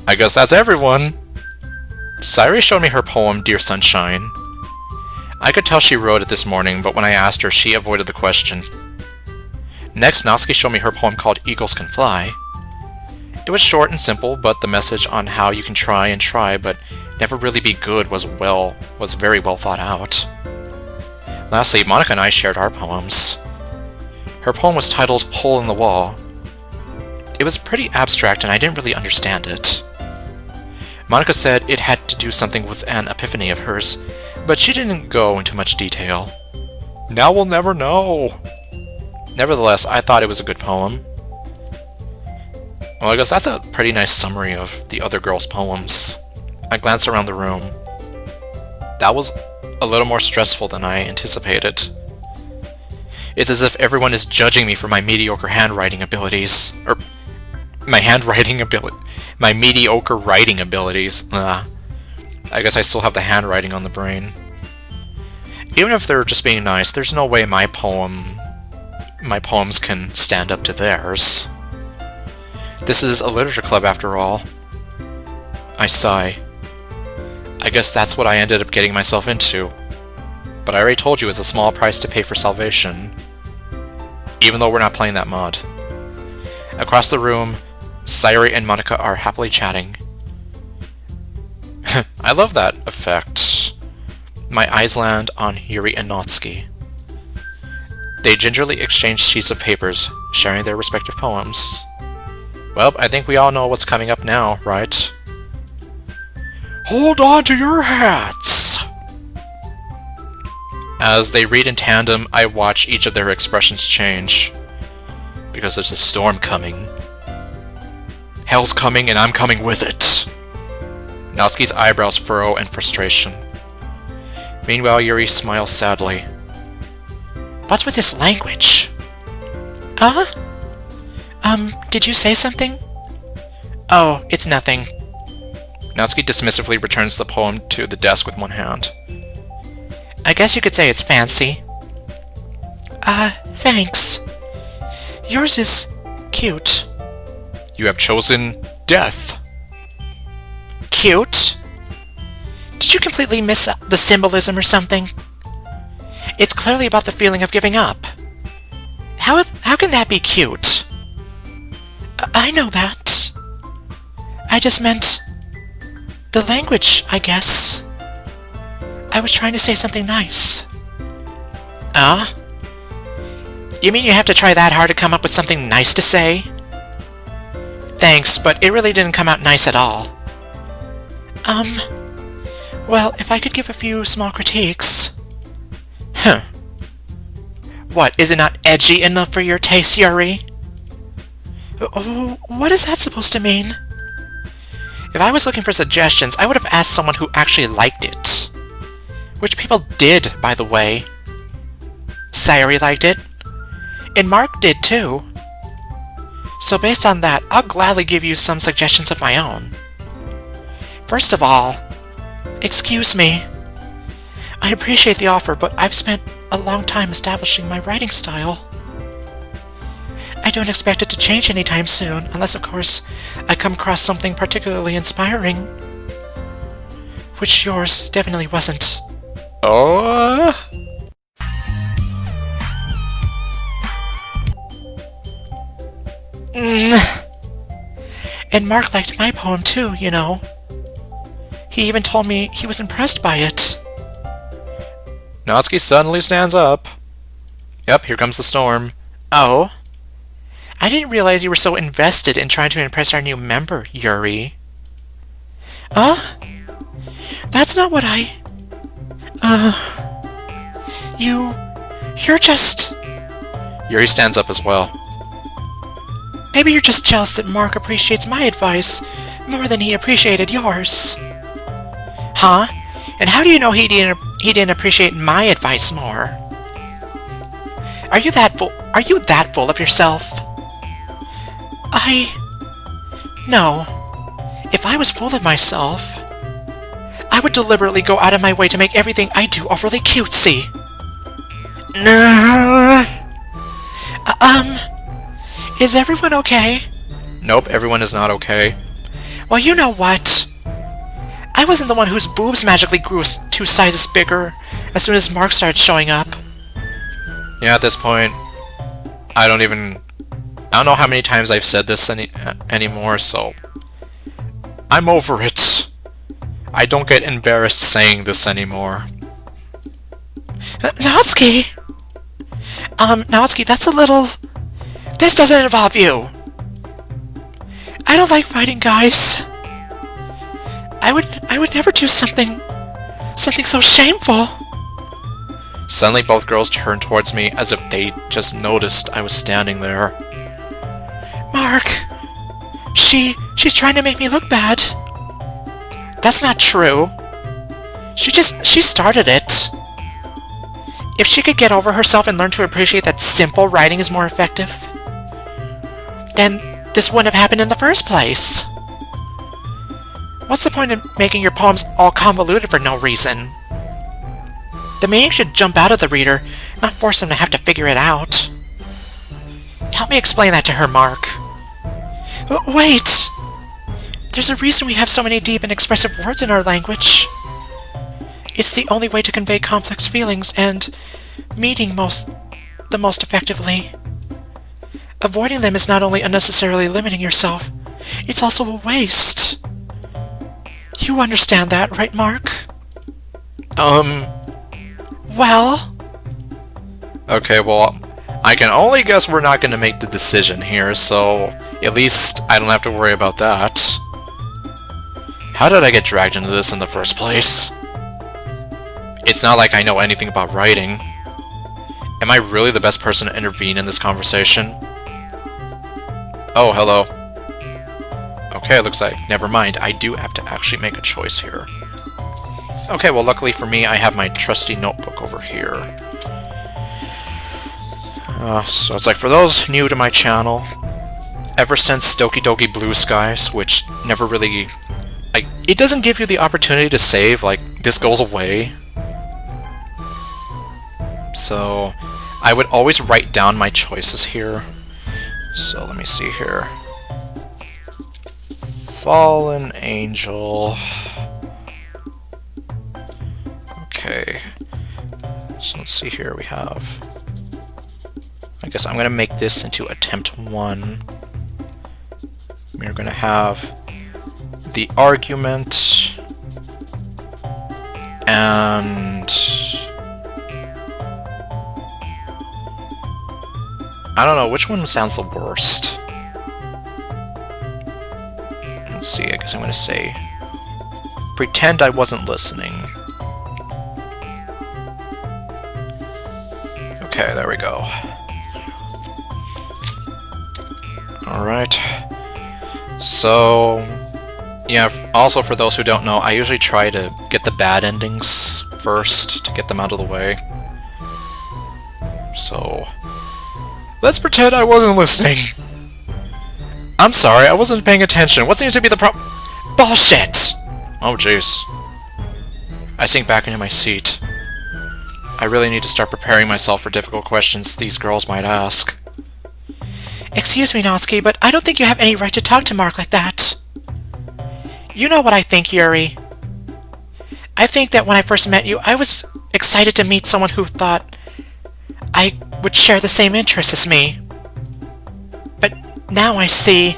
I guess that's everyone. Sairi showed me her poem, Dear Sunshine. I could tell she wrote it this morning, but when I asked her, she avoided the question. Next, Natsuki showed me her poem called Eagles Can Fly. It was short and simple, but the message on how you can try and try, but never really be good was very well thought out. Lastly, Monica and I shared our poems. Her poem was titled Hole in the Wall. It was pretty abstract and I didn't really understand it. Monica said it had to do something with an epiphany of hers, but she didn't go into much detail. Now we'll never know! Nevertheless, I thought it was a good poem. Well, I guess that's a pretty nice summary of the other girls' poems. I glanced around the room. That was a little more stressful than I anticipated. It's as if everyone is judging me for my mediocre handwriting abilities. Or, my mediocre writing abilities. I guess I still have the handwriting on the brain. Even if they're just being nice, there's no way my poems can stand up to theirs. This is a literature club after all. I sigh. I guess that's what I ended up getting myself into. But I already told you it's a small price to pay for salvation. Even though we're not playing that mod. Across the room, Sairi and Monica are happily chatting. I love that effect. My eyes land on Yuri and Natsuki. They gingerly exchange sheets of papers, sharing their respective poems. Well, I think we all know what's coming up now, right? Hold on to your hats! As they read in tandem, I watch each of their expressions change. Because there's a storm coming. Hell's coming and I'm coming with it! Natsuki's eyebrows furrow in frustration. Meanwhile, Yuri smiles sadly. What's with this language? Did you say something? Oh, it's nothing. Natsuki dismissively returns the poem to the desk with one hand. I guess you could say it's fancy. Thanks. Yours is cute. You have chosen death. Cute? Did you completely miss the symbolism or something? It's clearly about the feeling of giving up. How can that be cute? I know that. I just meant the language, I guess. I was trying to say something nice. You mean you have to try that hard to come up with something nice to say? Thanks, but it really didn't come out nice at all. Well, if I could give a few small critiques... What, is it not edgy enough for your taste, Yuri? What is that supposed to mean? If I was looking for suggestions, I would have asked someone who actually liked it. Which people did, by the way. Sayuri liked it. And Mark did too. So based on that, I'll gladly give you some suggestions of my own. First of all, excuse me. I appreciate the offer, but I've spent a long time establishing my writing style. I don't expect it to change anytime soon, unless, of course, I come across something particularly inspiring. Which yours definitely wasn't. Oh? And Mark liked my poem too, you know. He even told me he was impressed by it. Natsuki suddenly stands up. Yep, here comes the storm. Oh? I didn't realize you were so invested in trying to impress our new member, Yuri. That's not what I... You're just... Yuri stands up as well. Maybe you're just jealous that Mark appreciates my advice more than he appreciated yours. Huh? And how do you know he didn't appreciate my advice more? Are you that full of yourself? No. If I was full of myself, I would deliberately go out of my way to make everything I do overly cutesy. Is everyone okay? Nope, everyone is not okay. Well, you know what? I wasn't the one whose boobs magically grew 2 sizes bigger as soon as Mark started showing up. Yeah, at this point, I don't know how many times I've said this anymore, so... I'm over it. I don't get embarrassed saying this anymore. Natsuki! Natsuki, that's a little... This doesn't involve you! I don't like fighting guys. I would never do something so shameful. Suddenly both girls turned towards me as if they just noticed I was standing there. Mark! She's trying to make me look bad. That's not true. She started it. If she could get over herself and learn to appreciate that simple writing is more effective, then this wouldn't have happened in the first place. What's the point in making your poems all convoluted for no reason? The meaning should jump out of the reader, not force them to have to figure it out. Help me explain that to her, Mark. Wait! There's a reason we have so many deep and expressive words in our language. It's the only way to convey complex feelings and meaning the most effectively. Avoiding them is not only unnecessarily limiting yourself, it's also a waste. You understand that, right, Mark? Well? Okay, well, I can only guess we're not going to make the decision here, so at least I don't have to worry about that. How did I get dragged into this in the first place? It's not like I know anything about writing. Am I really the best person to intervene in this conversation? Oh, hello. Okay, looks like... Never mind, I do have to actually make a choice here. Okay, well, luckily for me, I have my trusty notebook over here. So it's like, for those new to my channel, ever since Doki Doki Blue Skies, which never really... it doesn't give you the opportunity to save, like, this goes away. So, I would always write down my choices here. So, let me see here. Fallen Angel... Okay, so let's see here, we have... I guess I'm going to make this into attempt 1. We're going to have the argument, and... I don't know, which one sounds the worst? Let's see, I guess I'm going to say... Pretend Okay, there we go. Alright. So, yeah, also for those who don't know, I usually try to get the bad endings first to get them out of the way. So, let's pretend I wasn't listening. I'm sorry, I wasn't paying attention. What seems to be the problem? Bullshit! Oh, jeez. I sink back into my seat. I really need to start preparing myself for difficult questions these girls might ask. Excuse me, Natsuki, but I don't think you have any right to talk to Mark like that. You know what I think, Yuri. I think that when I first met you, I was excited to meet someone who thought I would share the same interests as me. But now I see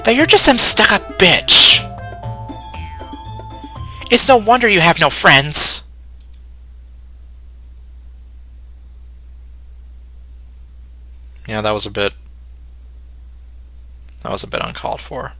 that you're just some stuck-up bitch. It's no wonder you have no friends. Yeah, that was a bit uncalled for.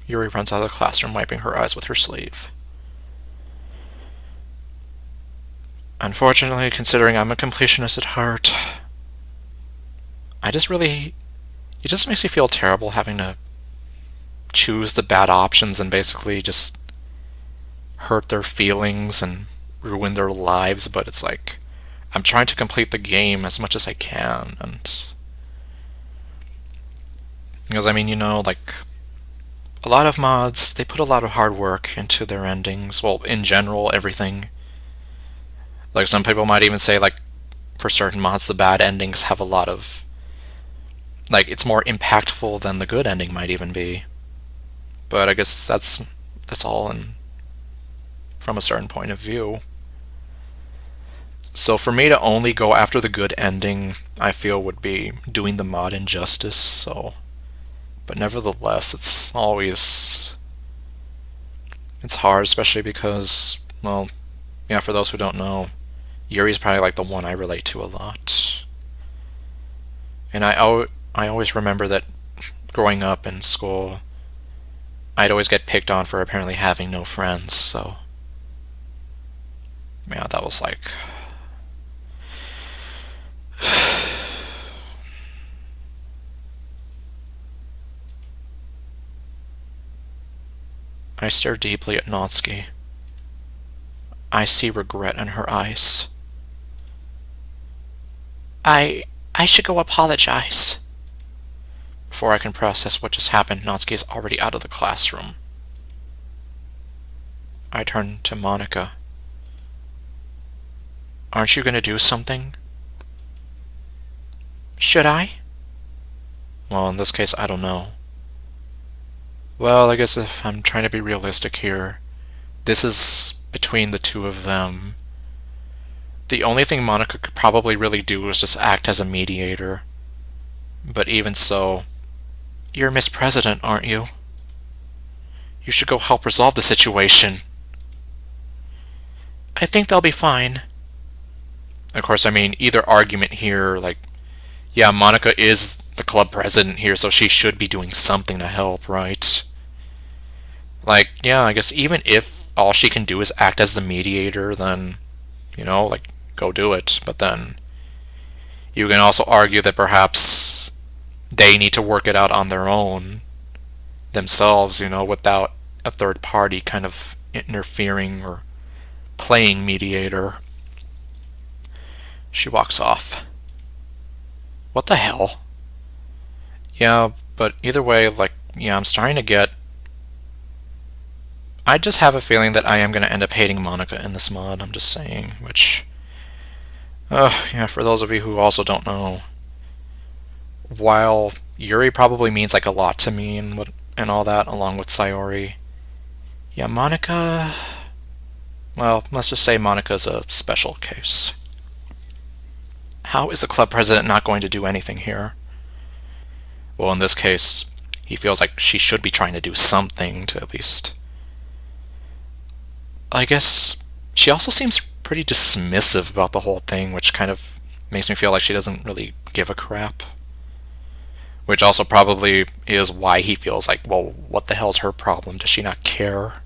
Yuri runs out of the classroom, wiping her eyes with her sleeve. Unfortunately, considering I'm a completionist at heart, it just makes me feel terrible having to choose the bad options and basically just hurt their feelings and ruin their lives, but it's like, I'm trying to complete the game as much as I can, and because, I mean, you know, like, a lot of mods, they put a lot of hard work into their endings, well, in general, everything. Like, some people might even say, like, for certain mods, the bad endings have a lot of, like, it's more impactful than the good ending might even be. But I guess that's all from a certain point of view. So for me to only go after the good ending, I feel would be doing the mod injustice, so... But nevertheless, it's hard, especially because, well, yeah, for those who don't know, Yuri's probably like the one I relate to a lot. And I always remember that growing up in school, I'd always get picked on for apparently having no friends, so... Yeah, that was like... I stare deeply at Natsuki. I see regret in her eyes. I should go apologize. Before I can process what just happened, Natsuki is already out of the classroom. I turn to Monika. Aren't you going to do something? Should I? Well, in this case, I don't know. Well, I guess if I'm trying to be realistic here, this is between the two of them. The only thing Monika could probably really do is just act as a mediator. But even so, you're Miss President, aren't you? You should go help resolve the situation. I think they'll be fine. Of course, I mean, either argument here, like, yeah, Monika is the club president here, so she should be doing something to help, right? Like, yeah, I guess even if all she can do is act as the mediator, then, you know, like, go do it. But then, you can also argue that perhaps they need to work it out on their own, themselves, you know, without a third party kind of interfering or playing mediator. She walks off. What the hell? Yeah, but either way, like, yeah, I'm starting to get... I just have a feeling that I am going to end up hating Monika in this mod, I'm just saying, which... yeah, for those of you who also don't know, while Yuri probably means, like, a lot to me and all that, along with Sayori, yeah, Monika... Well, let's just say Monika's a special case. How is the club president not going to do anything here? Well, in this case, he feels like she should be trying to do something to at least... I guess she also seems pretty dismissive about the whole thing, which kind of makes me feel like she doesn't really give a crap. Which also probably is why he feels like, well, what the hell's her problem? Does she not care?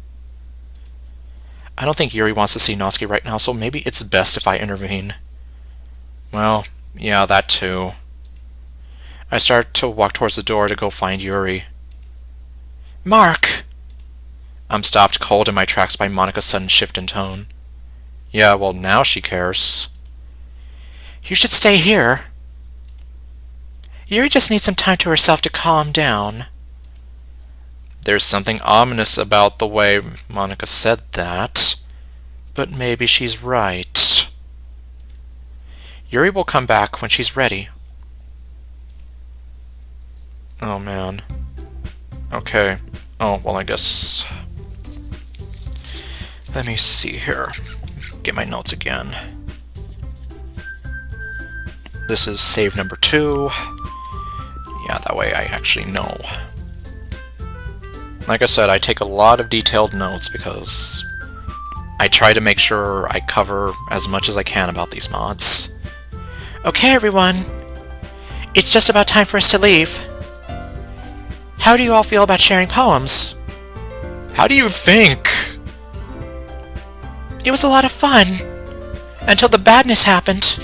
I don't think Yuri wants to see Natsuki right now, so maybe it's best if I intervene. Well, yeah, that too. I start to walk towards the door to go find Yuri. Mark! I'm stopped cold in my tracks by Monika's sudden shift in tone. Yeah, well, now she cares. You should stay here. Yuri just needs some time to herself to calm down. There's something ominous about the way Monika said that, but maybe she's right. Yuri will come back when she's ready. Oh man. Okay. Oh, well, I guess... Let me see here. Get my notes again. This is save number 2. Yeah, that way I actually know. Like I said, I take a lot of detailed notes because I try to make sure I cover as much as I can about these mods. Okay, everyone. It's just about time for us to leave. How do you all feel about sharing poems? How do you think? It was a lot of fun. Until the badness happened.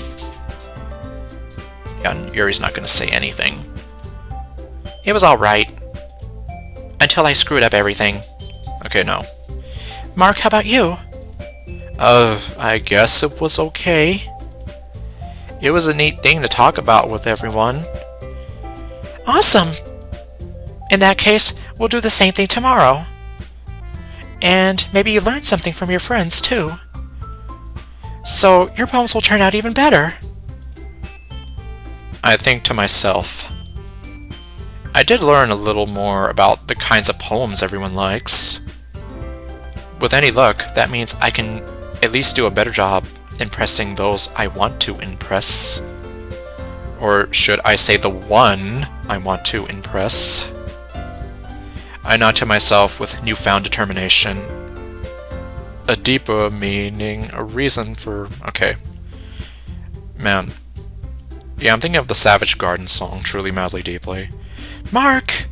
Yeah, and Yuri's not going to say anything. It was alright. Until I screwed up everything. Okay, no. Mark, how about you? I guess it was okay. It was a neat thing to talk about with everyone. Awesome! In that case, we'll do the same thing tomorrow. And maybe you learned something from your friends, too. So your poems will turn out even better. I think to myself, I did learn a little more about the kinds of poems everyone likes. With any luck, that means I can at least do a better job impressing those I want to impress. Or should I say the one I want to impress? I nod to myself with newfound determination. A deeper meaning, a reason for... Okay. Man. Yeah, I'm thinking of the Savage Garden song, Truly Madly Deeply. Mark!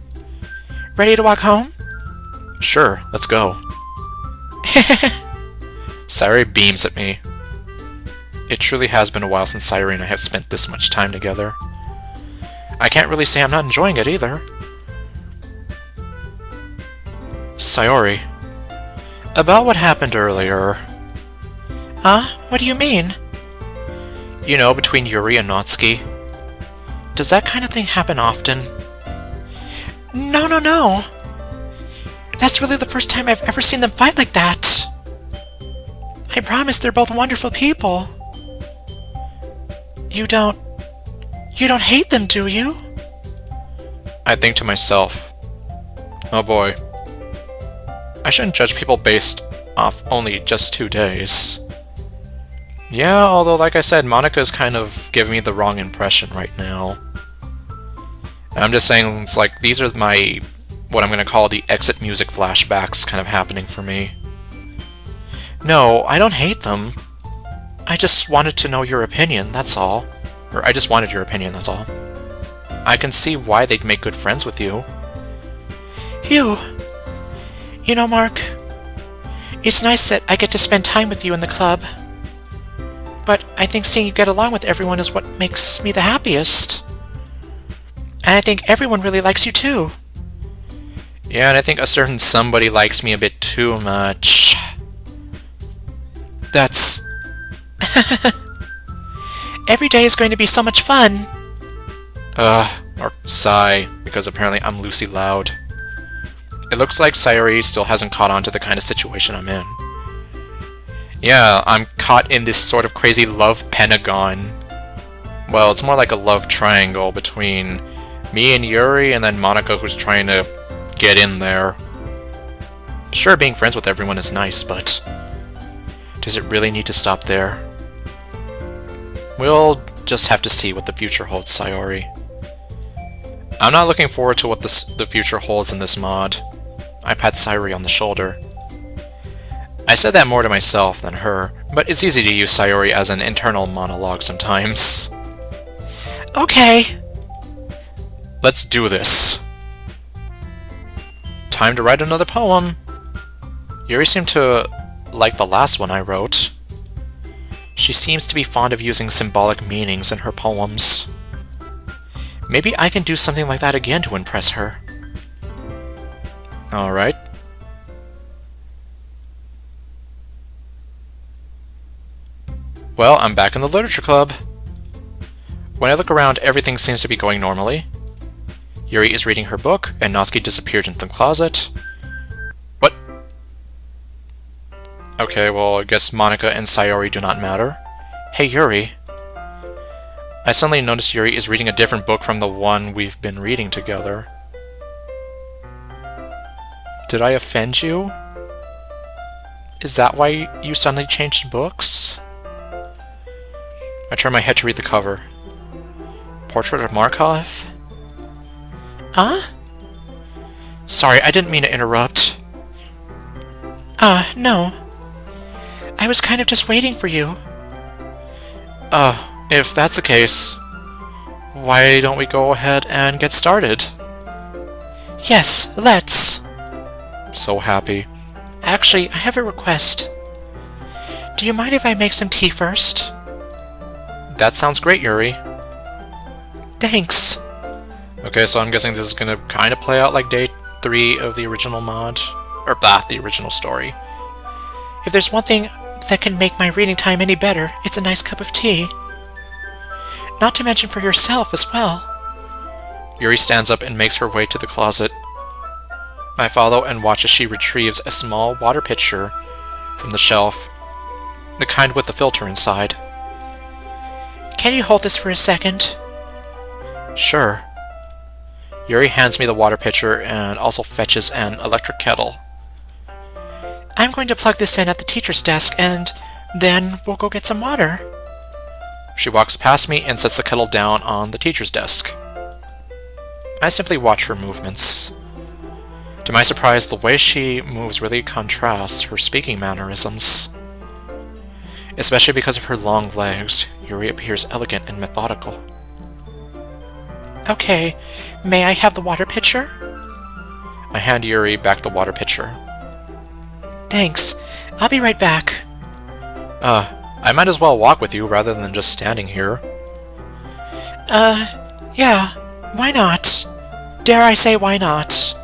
Ready to walk home? Sure, let's go. Sayuri beams at me. It truly has been a while since Sayuri and I have spent this much time together. I can't really say I'm not enjoying it either. Sayuri, about what happened earlier. What do you mean? You know, between Yuri and Natsuki. Does that kind of thing happen often? No. That's really the first time I've ever seen them fight like that. I promise they're both wonderful people. You don't hate them, do you? I think to myself, oh boy. I shouldn't judge people based off only just 2 days. Yeah, although like I said, Monika's kind of giving me the wrong impression right now. I'm just saying, it's like, these are my, what I'm going to call the exit music flashbacks kind of happening for me. No, I don't hate them. I just wanted to know your opinion, that's all. Or I just wanted your opinion, that's all. I can see why they'd make good friends with you. You know, Mark, it's nice that I get to spend time with you in the club. But I think seeing you get along with everyone is what makes me the happiest. And I think everyone really likes you too. Yeah, and I think a certain somebody likes me a bit too much. That's... Every day is going to be so much fun. Or sigh, because apparently I'm Lucy Loud. It looks like Sayuri still hasn't caught on to the kind of situation I'm in. Yeah, I'm caught in this sort of crazy love pentagon. Well, it's more like a love triangle between me and Yuri and then Monika, who's trying to get in there. Sure, being friends with everyone is nice, but does it really need to stop there? We'll just have to see what the future holds, Sayuri. I'm not looking forward to what the future holds in this mod. I pat Sayuri on the shoulder. I said that more to myself than her, But it's easy to use Sayori as an internal monologue sometimes. Okay. Let's do this. Time to write another poem. Yuri seemed to like the last one I wrote. She seems to be fond of using symbolic meanings in her poems. Maybe I can do something like that again to impress her. Alright. Well, I'm back in the literature club. When I look around, everything seems to be going normally. Yuri is reading her book, and Natsuki disappeared into the closet. What? Okay, well, I guess Monika and Sayori do not matter. Hey, Yuri. I suddenly noticed Yuri is reading a different book from the one we've been reading together. Did I offend you? Is that why you suddenly changed books? I turn my head to read the cover. Portrait of Markov? Huh? Sorry, I didn't mean to interrupt. No. I was kind of just waiting for you. If that's the case, why don't we go ahead and get started? Yes, let's. So happy. Actually, I have a request. Do you mind if I make some tea first? That sounds great, Yuri. Thanks. Okay, so I'm guessing this is gonna kind of play out like day 3 of the original mod. Or, the original story. If there's one thing that can make my reading time any better, it's a nice cup of tea. Not to mention for yourself as well. Yuri stands up and makes her way to the closet. I follow and watch as she retrieves a small water pitcher from the shelf, the kind with the filter inside. Can you hold this for a second? Sure. Yuri hands me the water pitcher and also fetches an electric kettle. I'm going to plug this in at the teacher's desk and then we'll go get some water. She walks past me and sets the kettle down on the teacher's desk. I simply watch her movements. To my surprise, the way she moves really contrasts her speaking mannerisms. Especially because of her long legs, Yuri appears elegant and methodical. Okay, may I have the water pitcher? I hand Yuri back the water pitcher. Thanks. I'll be right back. I might as well walk with you rather than just standing here. Yeah, why not? Dare I say why not?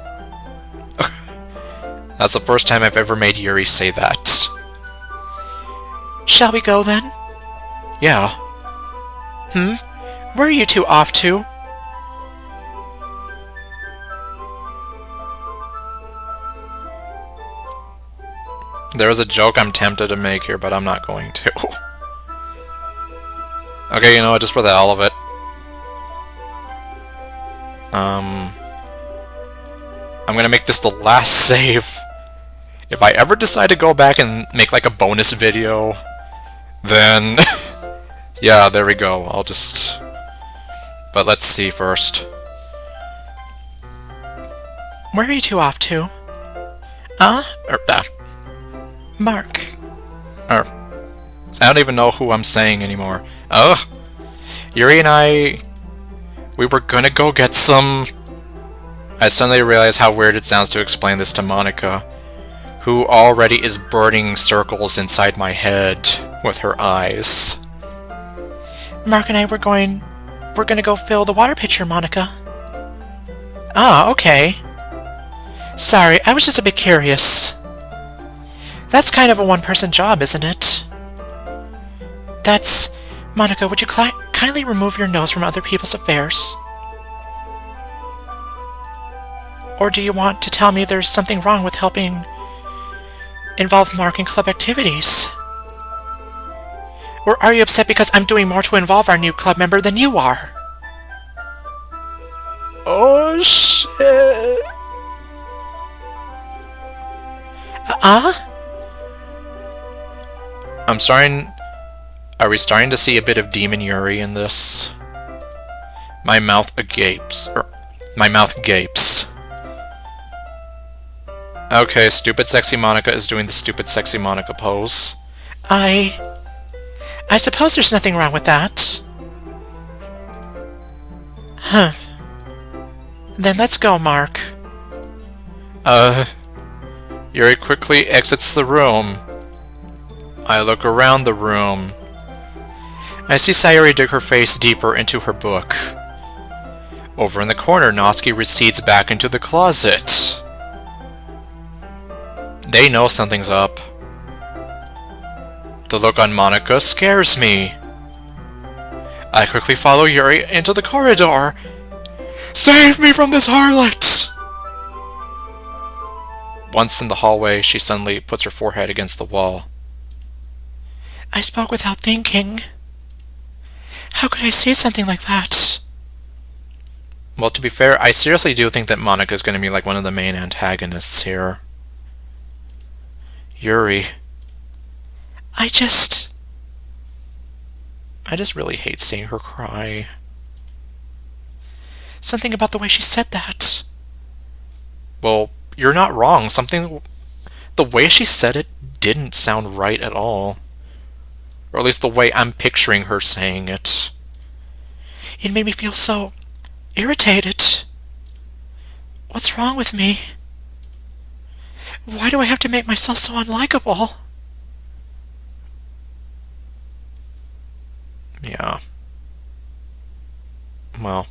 That's the first time I've ever made Yuri say that. Shall we go then? Yeah. Where are you two off to? There was a joke I'm tempted to make here, but I'm not going to. Okay, you know what, just for the hell of it. I'm gonna make this the last save. If I ever decide to go back and make like a bonus video, then... yeah, there we go. I'll just... But let's see first. Where are you two off to? Mark. I don't even know who I'm saying anymore. Yuri and I... We were gonna go get some... I suddenly realized how weird it sounds to explain this to Monika, who already is burning circles inside my head with her eyes. Mark and I we're gonna go fill the water pitcher, Monika. Okay. Sorry, I was just a bit curious. That's kind of a one-person job, isn't it? Monika, would you kindly remove your nose from other people's affairs? Or do you want to tell me there's something wrong with helping involve Mark in club activities? Or are you upset because I'm doing more to involve our new club member than you are? Oh, shit. Are we starting to see a bit of Demon Yuri in this? My mouth gapes. Okay, stupid sexy Monika is doing the stupid sexy Monika pose. I suppose there's nothing wrong with that. Huh. Then let's go, Mark. Yuri quickly exits the room. I look around the room. I see Sayori dig her face deeper into her book. Over in the corner, Natsuki recedes back into the closet. They know something's up. The look on Monica scares me. I quickly follow Yuri into the corridor. Save me from this harlot! Once in the hallway, she suddenly puts her forehead against the wall. I spoke without thinking. How could I say something like that? Well, to be fair, I seriously do think that Monica is going to be like one of the main antagonists here. Yuri. I just really hate seeing her cry. Something about the way she said that. Well, you're not wrong. The way she said it didn't sound right at all. Or at least the way I'm picturing her saying it. It made me feel so irritated. What's wrong with me? Why do I have to make myself so unlikable? Yeah. Well,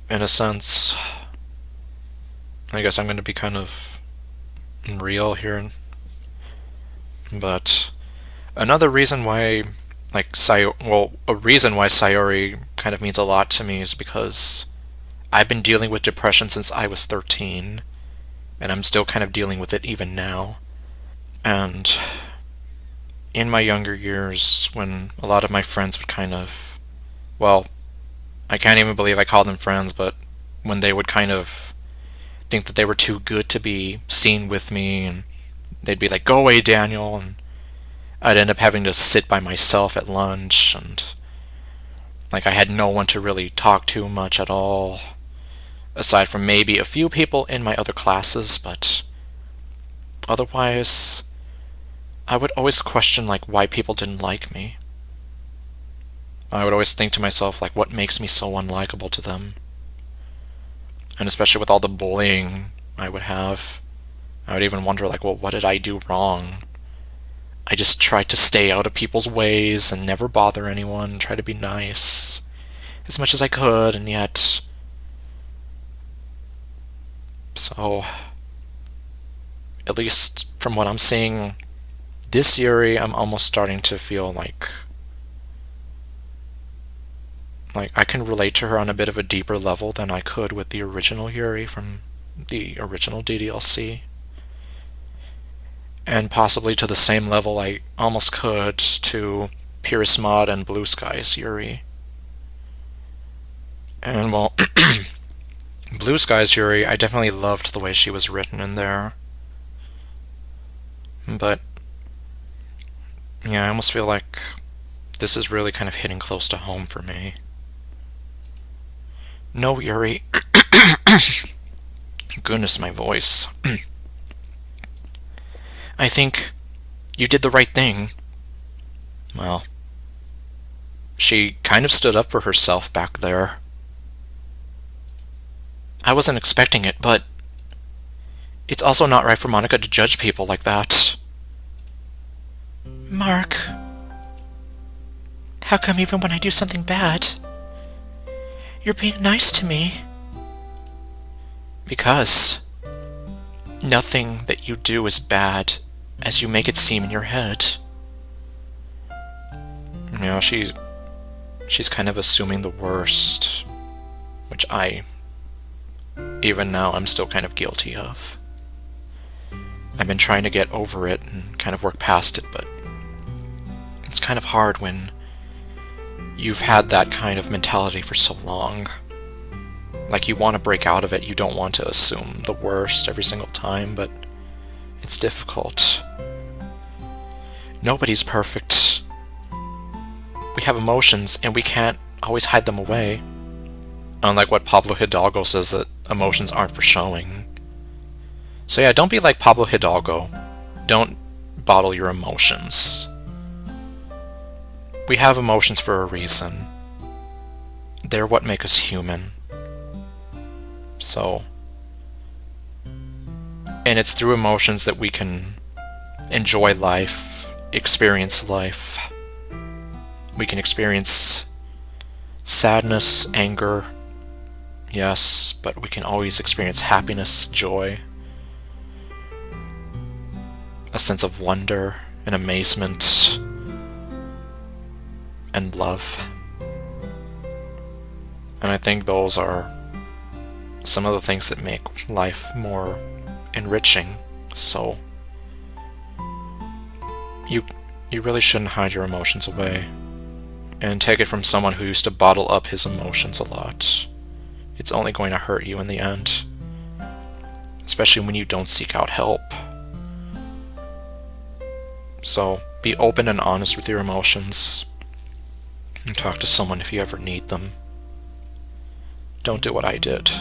in a sense, I guess I'm going to be kind of real here. But another reason why, a reason why Sayori kind of means a lot to me is because I've been dealing with depression since I was 13, and I'm still kind of dealing with it even now. And in my younger years, when a lot of my friends would kind of, well, I can't even believe I called them friends, but when they would kind of think that they were too good to be seen with me, and they'd be like, "Go away, Daniel," and I'd end up having to sit by myself at lunch, and like I had no one to really talk to much at all, aside from maybe a few people in my other classes, but otherwise, I would always question like why people didn't like me. I would always think to myself like, what makes me so unlikable to them? And especially with all the bullying I would have, I would even wonder like, well, what did I do wrong? I just tried to stay out of people's ways and never bother anyone, try to be nice as much as I could, and yet... So, at least from what I'm seeing, this Yuri, I'm almost starting to feel like I can relate to her on a bit of a deeper level than I could with the original Yuri from the original DDLC. And possibly to the same level I almost could to Purist Mod and Blue Skies Yuri. And well, Blue Skies Yuri, I definitely loved the way she was written in there. But yeah, I almost feel like this is really kind of hitting close to home for me. No, Yuri. Goodness, my voice. I think you did the right thing. Well, she kind of stood up for herself back there. I wasn't expecting it, but it's also not right for Monica to judge people like that. Mark, how come even when I do something bad, you're being nice to me? Because nothing that you do is bad as you make it seem in your head. You know, she's kind of assuming the worst, which even now, I'm still kind of guilty of. I've been trying to get over it and kind of work past it, but it's kind of hard when you've had that kind of mentality for so long. Like, you want to break out of it, you don't want to assume the worst every single time, but it's difficult. Nobody's perfect. We have emotions, and we can't always hide them away. Unlike what Pablo Hidalgo says, that emotions aren't for showing. So yeah, don't be like Pablo Hidalgo. Don't bottle your emotions. We have emotions for a reason. They're what make us human. So, and it's through emotions that we can enjoy life, experience life. We can experience sadness, anger, yes, but we can always experience happiness, joy, a sense of wonder and amazement, and love. And I think those are some of the things that make life more enriching. So you really shouldn't hide your emotions away, and take it from someone who used to bottle up his emotions a lot. It's only going to hurt you in the end, especially when you don't seek out help. So be open and honest with your emotions, and talk to someone if you ever need them. Don't do what I did.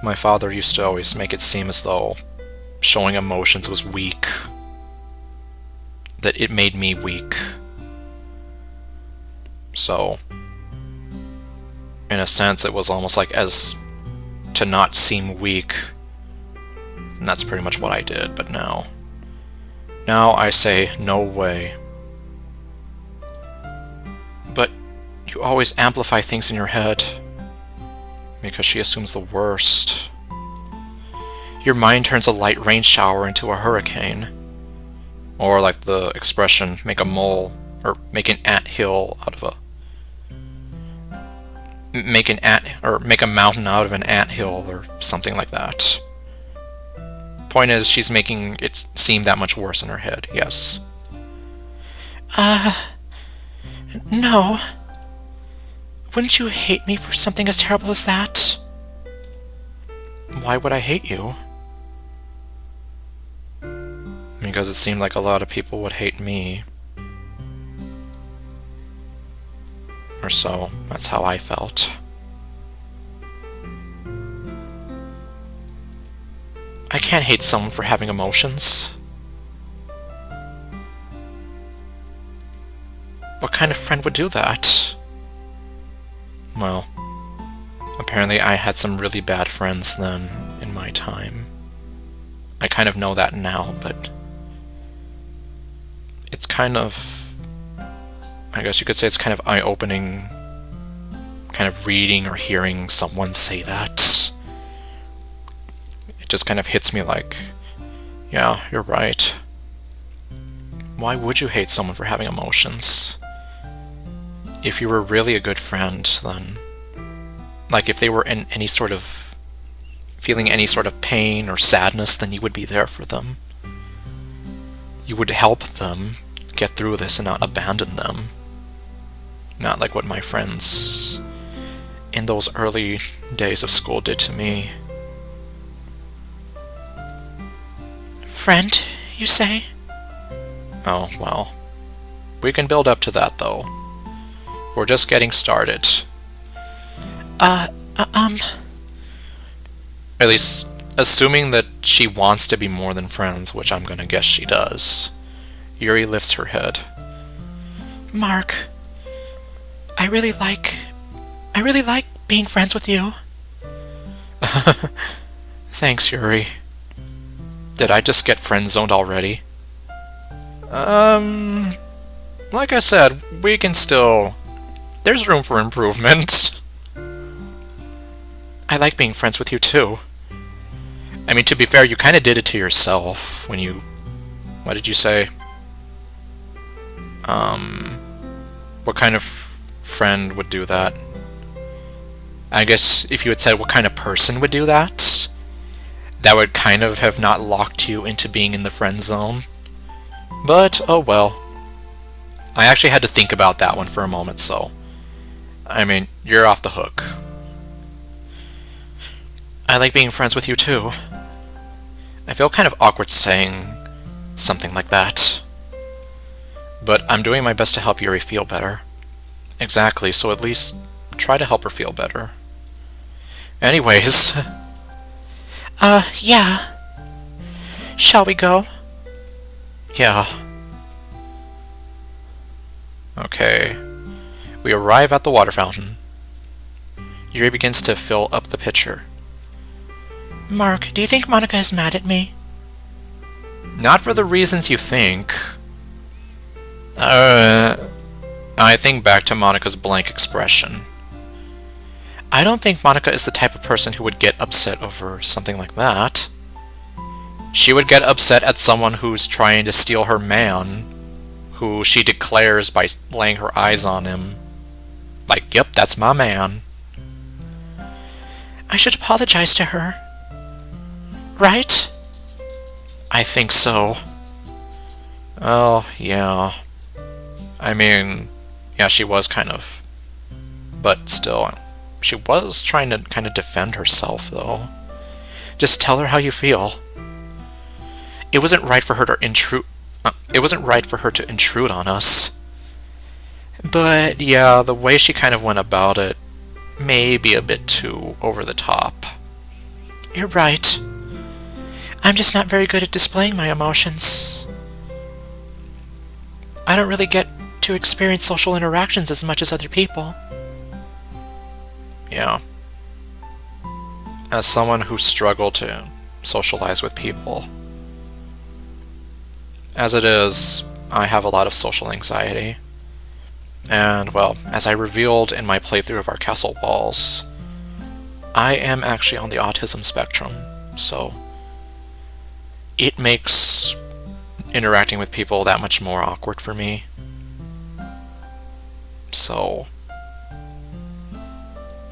My father used to always make it seem as though showing emotions was weak, that it made me weak. So, in a sense, it was almost like as to not seem weak, and that's pretty much what I did. But now I say, no way. But you always amplify things in your head, because she assumes the worst. Your mind turns a light rain shower into a hurricane. Or like the expression, make a mole, or make an anthill out of a... Make a mountain out of an anthill, or something like that. Point is, she's making it seem that much worse in her head, yes. No. Wouldn't you hate me for something as terrible as that? Why would I hate you? Because it seemed like a lot of people would hate me. Or so, that's how I felt. I can't hate someone for having emotions. What kind of friend would do that? Well, apparently I had some really bad friends then, in my time. I kind of know that now, but it's kind of, I guess you could say it's kind of eye-opening, kind of reading or hearing someone say that. It just kind of hits me like, yeah, you're right. Why would you hate someone for having emotions? If you were really a good friend, then, like if they were in any sort of, feeling any sort of pain or sadness, then you would be there for them. You would help them get through this and not abandon them. Not like what my friends in those early days of school did to me. Friend, you say? Oh, well. We can build up to that, though. We're just getting started. At least, assuming that she wants to be more than friends, which I'm gonna guess she does. Yuri lifts her head. Mark, I really like being friends with you. Thanks, Yuri. Did I just get friend-zoned already? Like I said, we can still... There's room for improvement. I like being friends with you, too. I mean, to be fair, you kind of did it to yourself when you... What did you say? What kind of friend would do that? I guess if you had said what kind of person would do that, that would kind of have not locked you into being in the friend zone. But, oh well. I actually had to think about that one for a moment, so... I mean, you're off the hook. I like being friends with you, too. I feel kind of awkward saying something like that. But I'm doing my best to help Yuri feel better. Exactly, so at least try to help her feel better. Anyways... Yeah. Shall we go? Yeah. Okay. We arrive at the water fountain. Yuri begins to fill up the pitcher. Mark, do you think Monica is mad at me? Not for the reasons you think. I think back to Monica's blank expression. I don't think Monica is the type of person who would get upset over something like that. She would get upset at someone who's trying to steal her man, who she declares by laying her eyes on him. Like, yep, that's my man. I should apologize to her. Right? I think so. Oh, yeah. I mean, yeah, she was kind of... But still, she was trying to kind of defend herself, though. Just tell her how you feel. It wasn't right for her to intrude... it wasn't right for her to intrude on us. But, yeah, the way she kind of went about it may be a bit too over the top. You're right. I'm just not very good at displaying my emotions. I don't really get to experience social interactions as much as other people. Yeah. As someone who struggled to socialize with people. As it is, I have a lot of social anxiety. And, well, as I revealed in my playthrough of our castle walls, I am actually on the autism spectrum, so it makes interacting with people that much more awkward for me. So,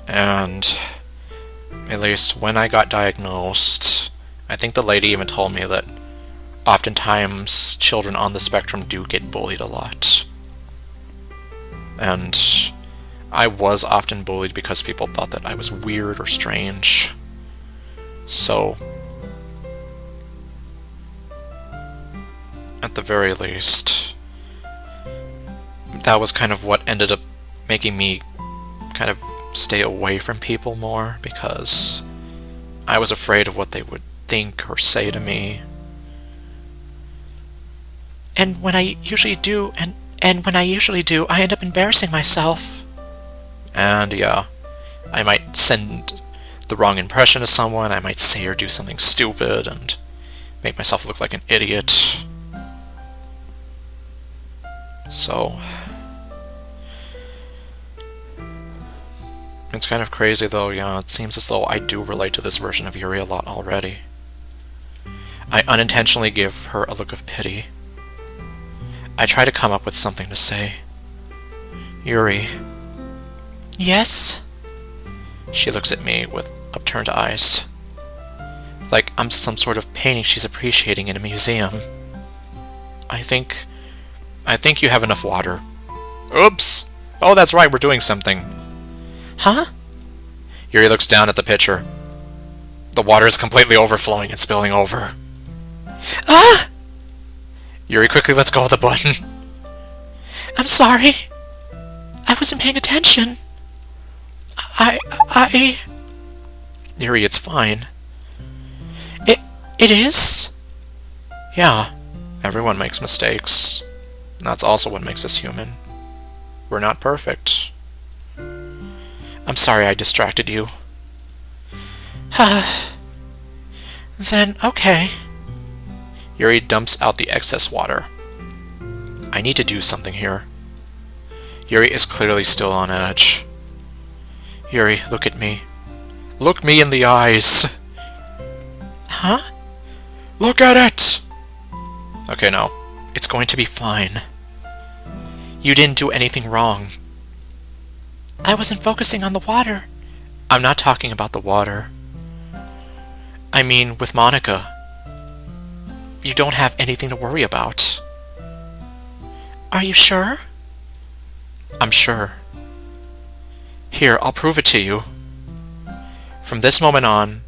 and at least when I got diagnosed, I think the lady even told me that oftentimes children on the spectrum do get bullied a lot. And I was often bullied because people thought that I was weird or strange. So, at the very least, that was kind of what ended up making me kind of stay away from people more, because I was afraid of what they would think or say to me. And when I usually do, I end up embarrassing myself. And yeah, I might send the wrong impression to someone, I might say or do something stupid and make myself look like an idiot. So, it's kind of crazy though, yeah, it seems as though I do relate to this version of Yuri a lot already. I unintentionally give her a look of pity. I try to come up with something to say. Yuri. Yes? She looks at me with upturned eyes. Like I'm some sort of painting she's appreciating in a museum. I think you have enough water. Oops! Oh, that's right, we're doing something. Huh? Yuri looks down at the pitcher. The water is completely overflowing and spilling over. Ah! Yuri quickly lets go of the button. I'm sorry. I wasn't paying attention. Yuri, it's fine. It is? Yeah, everyone makes mistakes. That's also what makes us human. We're not perfect. I'm sorry I distracted you. Then, okay. Yuri dumps out the excess water. I need to do something here. Yuri is clearly still on edge. Yuri, look at me. Look me in the eyes! Huh? Look at it! Okay, no. It's going to be fine. You didn't do anything wrong. I wasn't focusing on the water. I'm not talking about the water. I mean, with Monica. You don't have anything to worry about. Are you sure? I'm sure. Here, I'll prove it to you. From this moment on,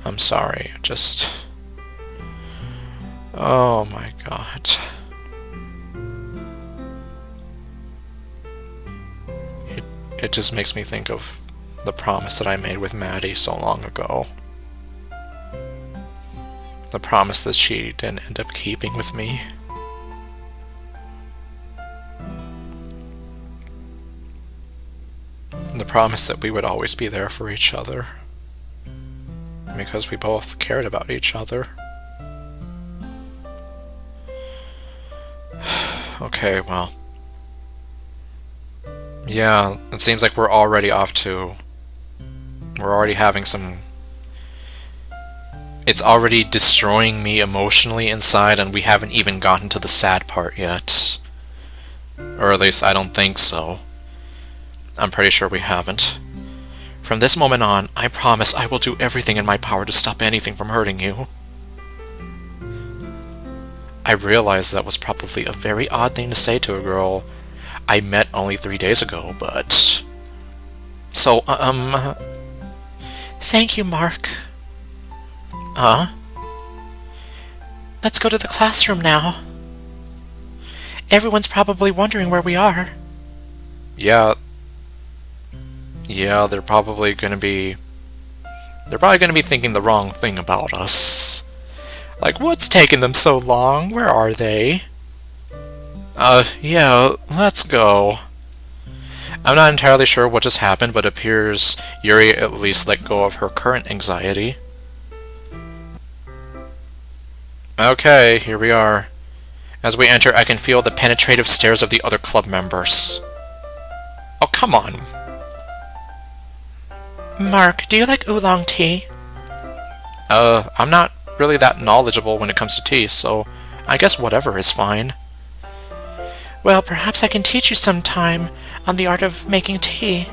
I'm sorry, just... Oh my god. it just makes me think of the promise that I made with Maddie so long ago. The promise that she didn't end up keeping with me. The promise that we would always be there for each other. Because we both cared about each other. Okay, well. Yeah, it seems like we're already off to... We're already having some... It's already destroying me emotionally inside, and we haven't even gotten to the sad part yet. Or at least I don't think so. I'm pretty sure we haven't. From this moment on, I promise I will do everything in my power to stop anything from hurting you. I realize that was probably a very odd thing to say to a girl I met only 3 days ago, but... So, Thank you, Mark. Let's go to the classroom now. Everyone's probably wondering where we are. Yeah, they're probably gonna be thinking the wrong thing about us. Like, what's taking them so long? Where are they? Yeah, let's go. I'm not entirely sure what just happened, but it appears Yuri at least let go of her current anxiety. Okay, here we are. As we enter, I can feel the penetrative stares of the other club members. Oh, come on. Mark, do you like oolong tea? I'm not really that knowledgeable when it comes to tea, so I guess whatever is fine. Well, perhaps I can teach you sometime on the art of making tea.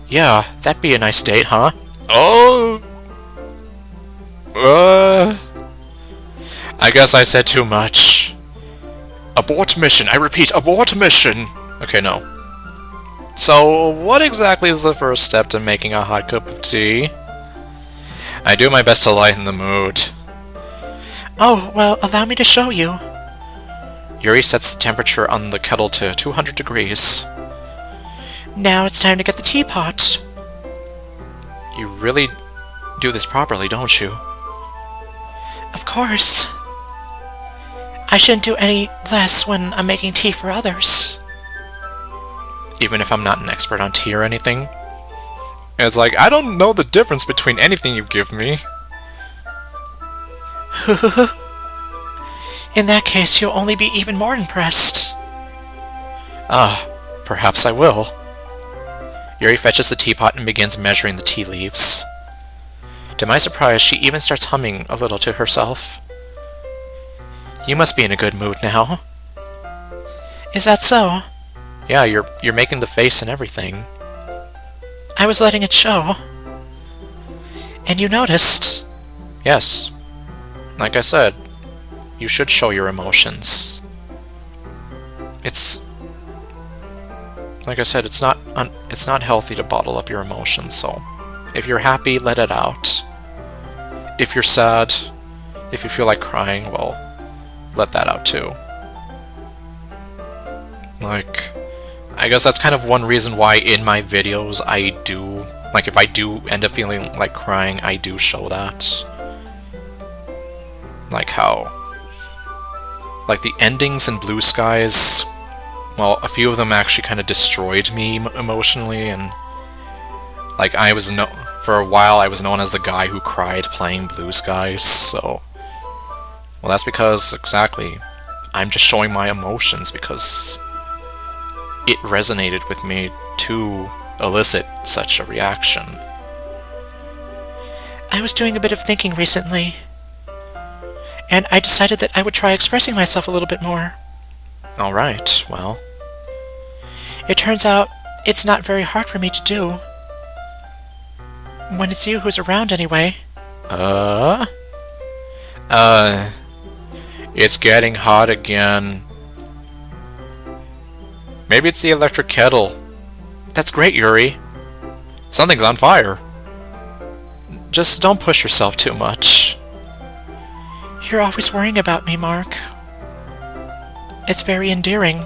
Yeah, that'd be a nice date, huh? Oh! I guess I said too much. Abort mission, I repeat, abort mission! Okay, no. So, what exactly is the first step to making a hot cup of tea? I do my best to lighten the mood. Oh, well, allow me to show you. Yuri sets the temperature on the kettle to 200 degrees. Now it's time to get the teapot. You really do this properly, don't you? Of course. I shouldn't do any less when I'm making tea for others. Even if I'm not an expert on tea or anything? It's like, I don't know the difference between anything you give me. In that case, you'll only be even more impressed. Perhaps I will. Yuri fetches the teapot and begins measuring the tea leaves. To my surprise, she even starts humming a little to herself. You must be in a good mood now. Is that so? Yeah, you're making the face and everything. I was letting it show. And you noticed. Yes. Like I said, you should show your emotions. It's... Like I said, it's not healthy to bottle up your emotions, so... If you're happy, let it out. If you're sad, if you feel like crying, well, let that out too. Like... I guess that's kind of one reason why in my videos I do... Like, if I do end up feeling like crying, I do show that. Like how... Like, the endings in Blue Skies... Well, a few of them actually kind of destroyed me emotionally, and... Like, for a while I was known as the guy who cried playing Blue Skies, so... Well, that's because, exactly, I'm just showing my emotions because... It resonated with me to elicit such a reaction. I was doing a bit of thinking recently, and I decided that I would try expressing myself a little bit more. Alright, well... It turns out it's not very hard for me to do. When it's you who's around, anyway. It's getting hot again. Maybe it's the electric kettle. That's great, Yuri. Something's on fire. Just don't push yourself too much. You're always worrying about me, Mark. It's very endearing.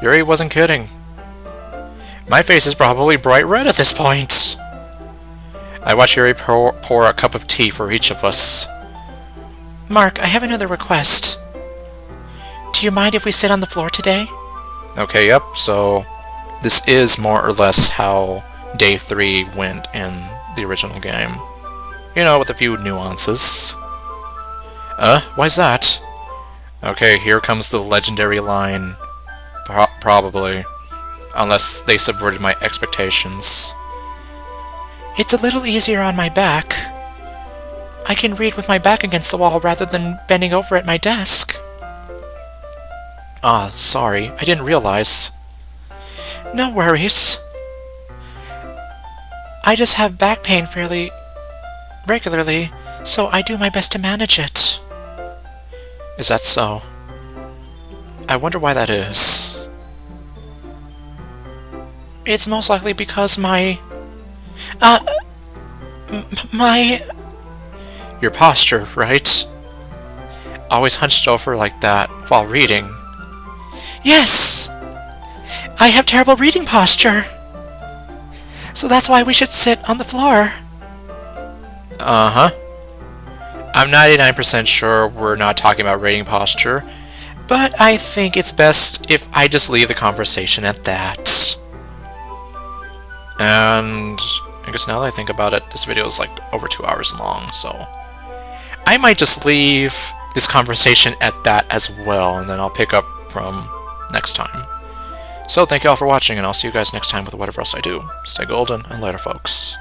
Yuri wasn't kidding. My face is probably bright red at this point. I watch Yuri pour a cup of tea for each of us. Mark, I have another request. Do you mind if we sit on the floor today? Okay, yep, so this is more or less how Day 3 went in the original game. You know, with a few nuances. Why's that? Okay, here comes the legendary line. Probably. Unless they subverted my expectations. It's a little easier on my back. I can read with my back against the wall rather than bending over at my desk. Ah, sorry. I didn't realize. No worries. I just have back pain fairly regularly, so I do my best to manage it. Is that so? I wonder why that is. It's most likely because my Your posture, right? Always hunched over like that while reading. Yes! I have terrible reading posture. So that's why we should sit on the floor. Uh-huh. I'm 99% sure we're not talking about reading posture, but I think it's best if I just leave the conversation at that. And I guess now that I think about it, this video is like over 2 hours long, so I might just leave this conversation at that as well, and then I'll pick up from next time. So thank you all for watching, and I'll see you guys next time with whatever else I do. Stay golden, and later, folks.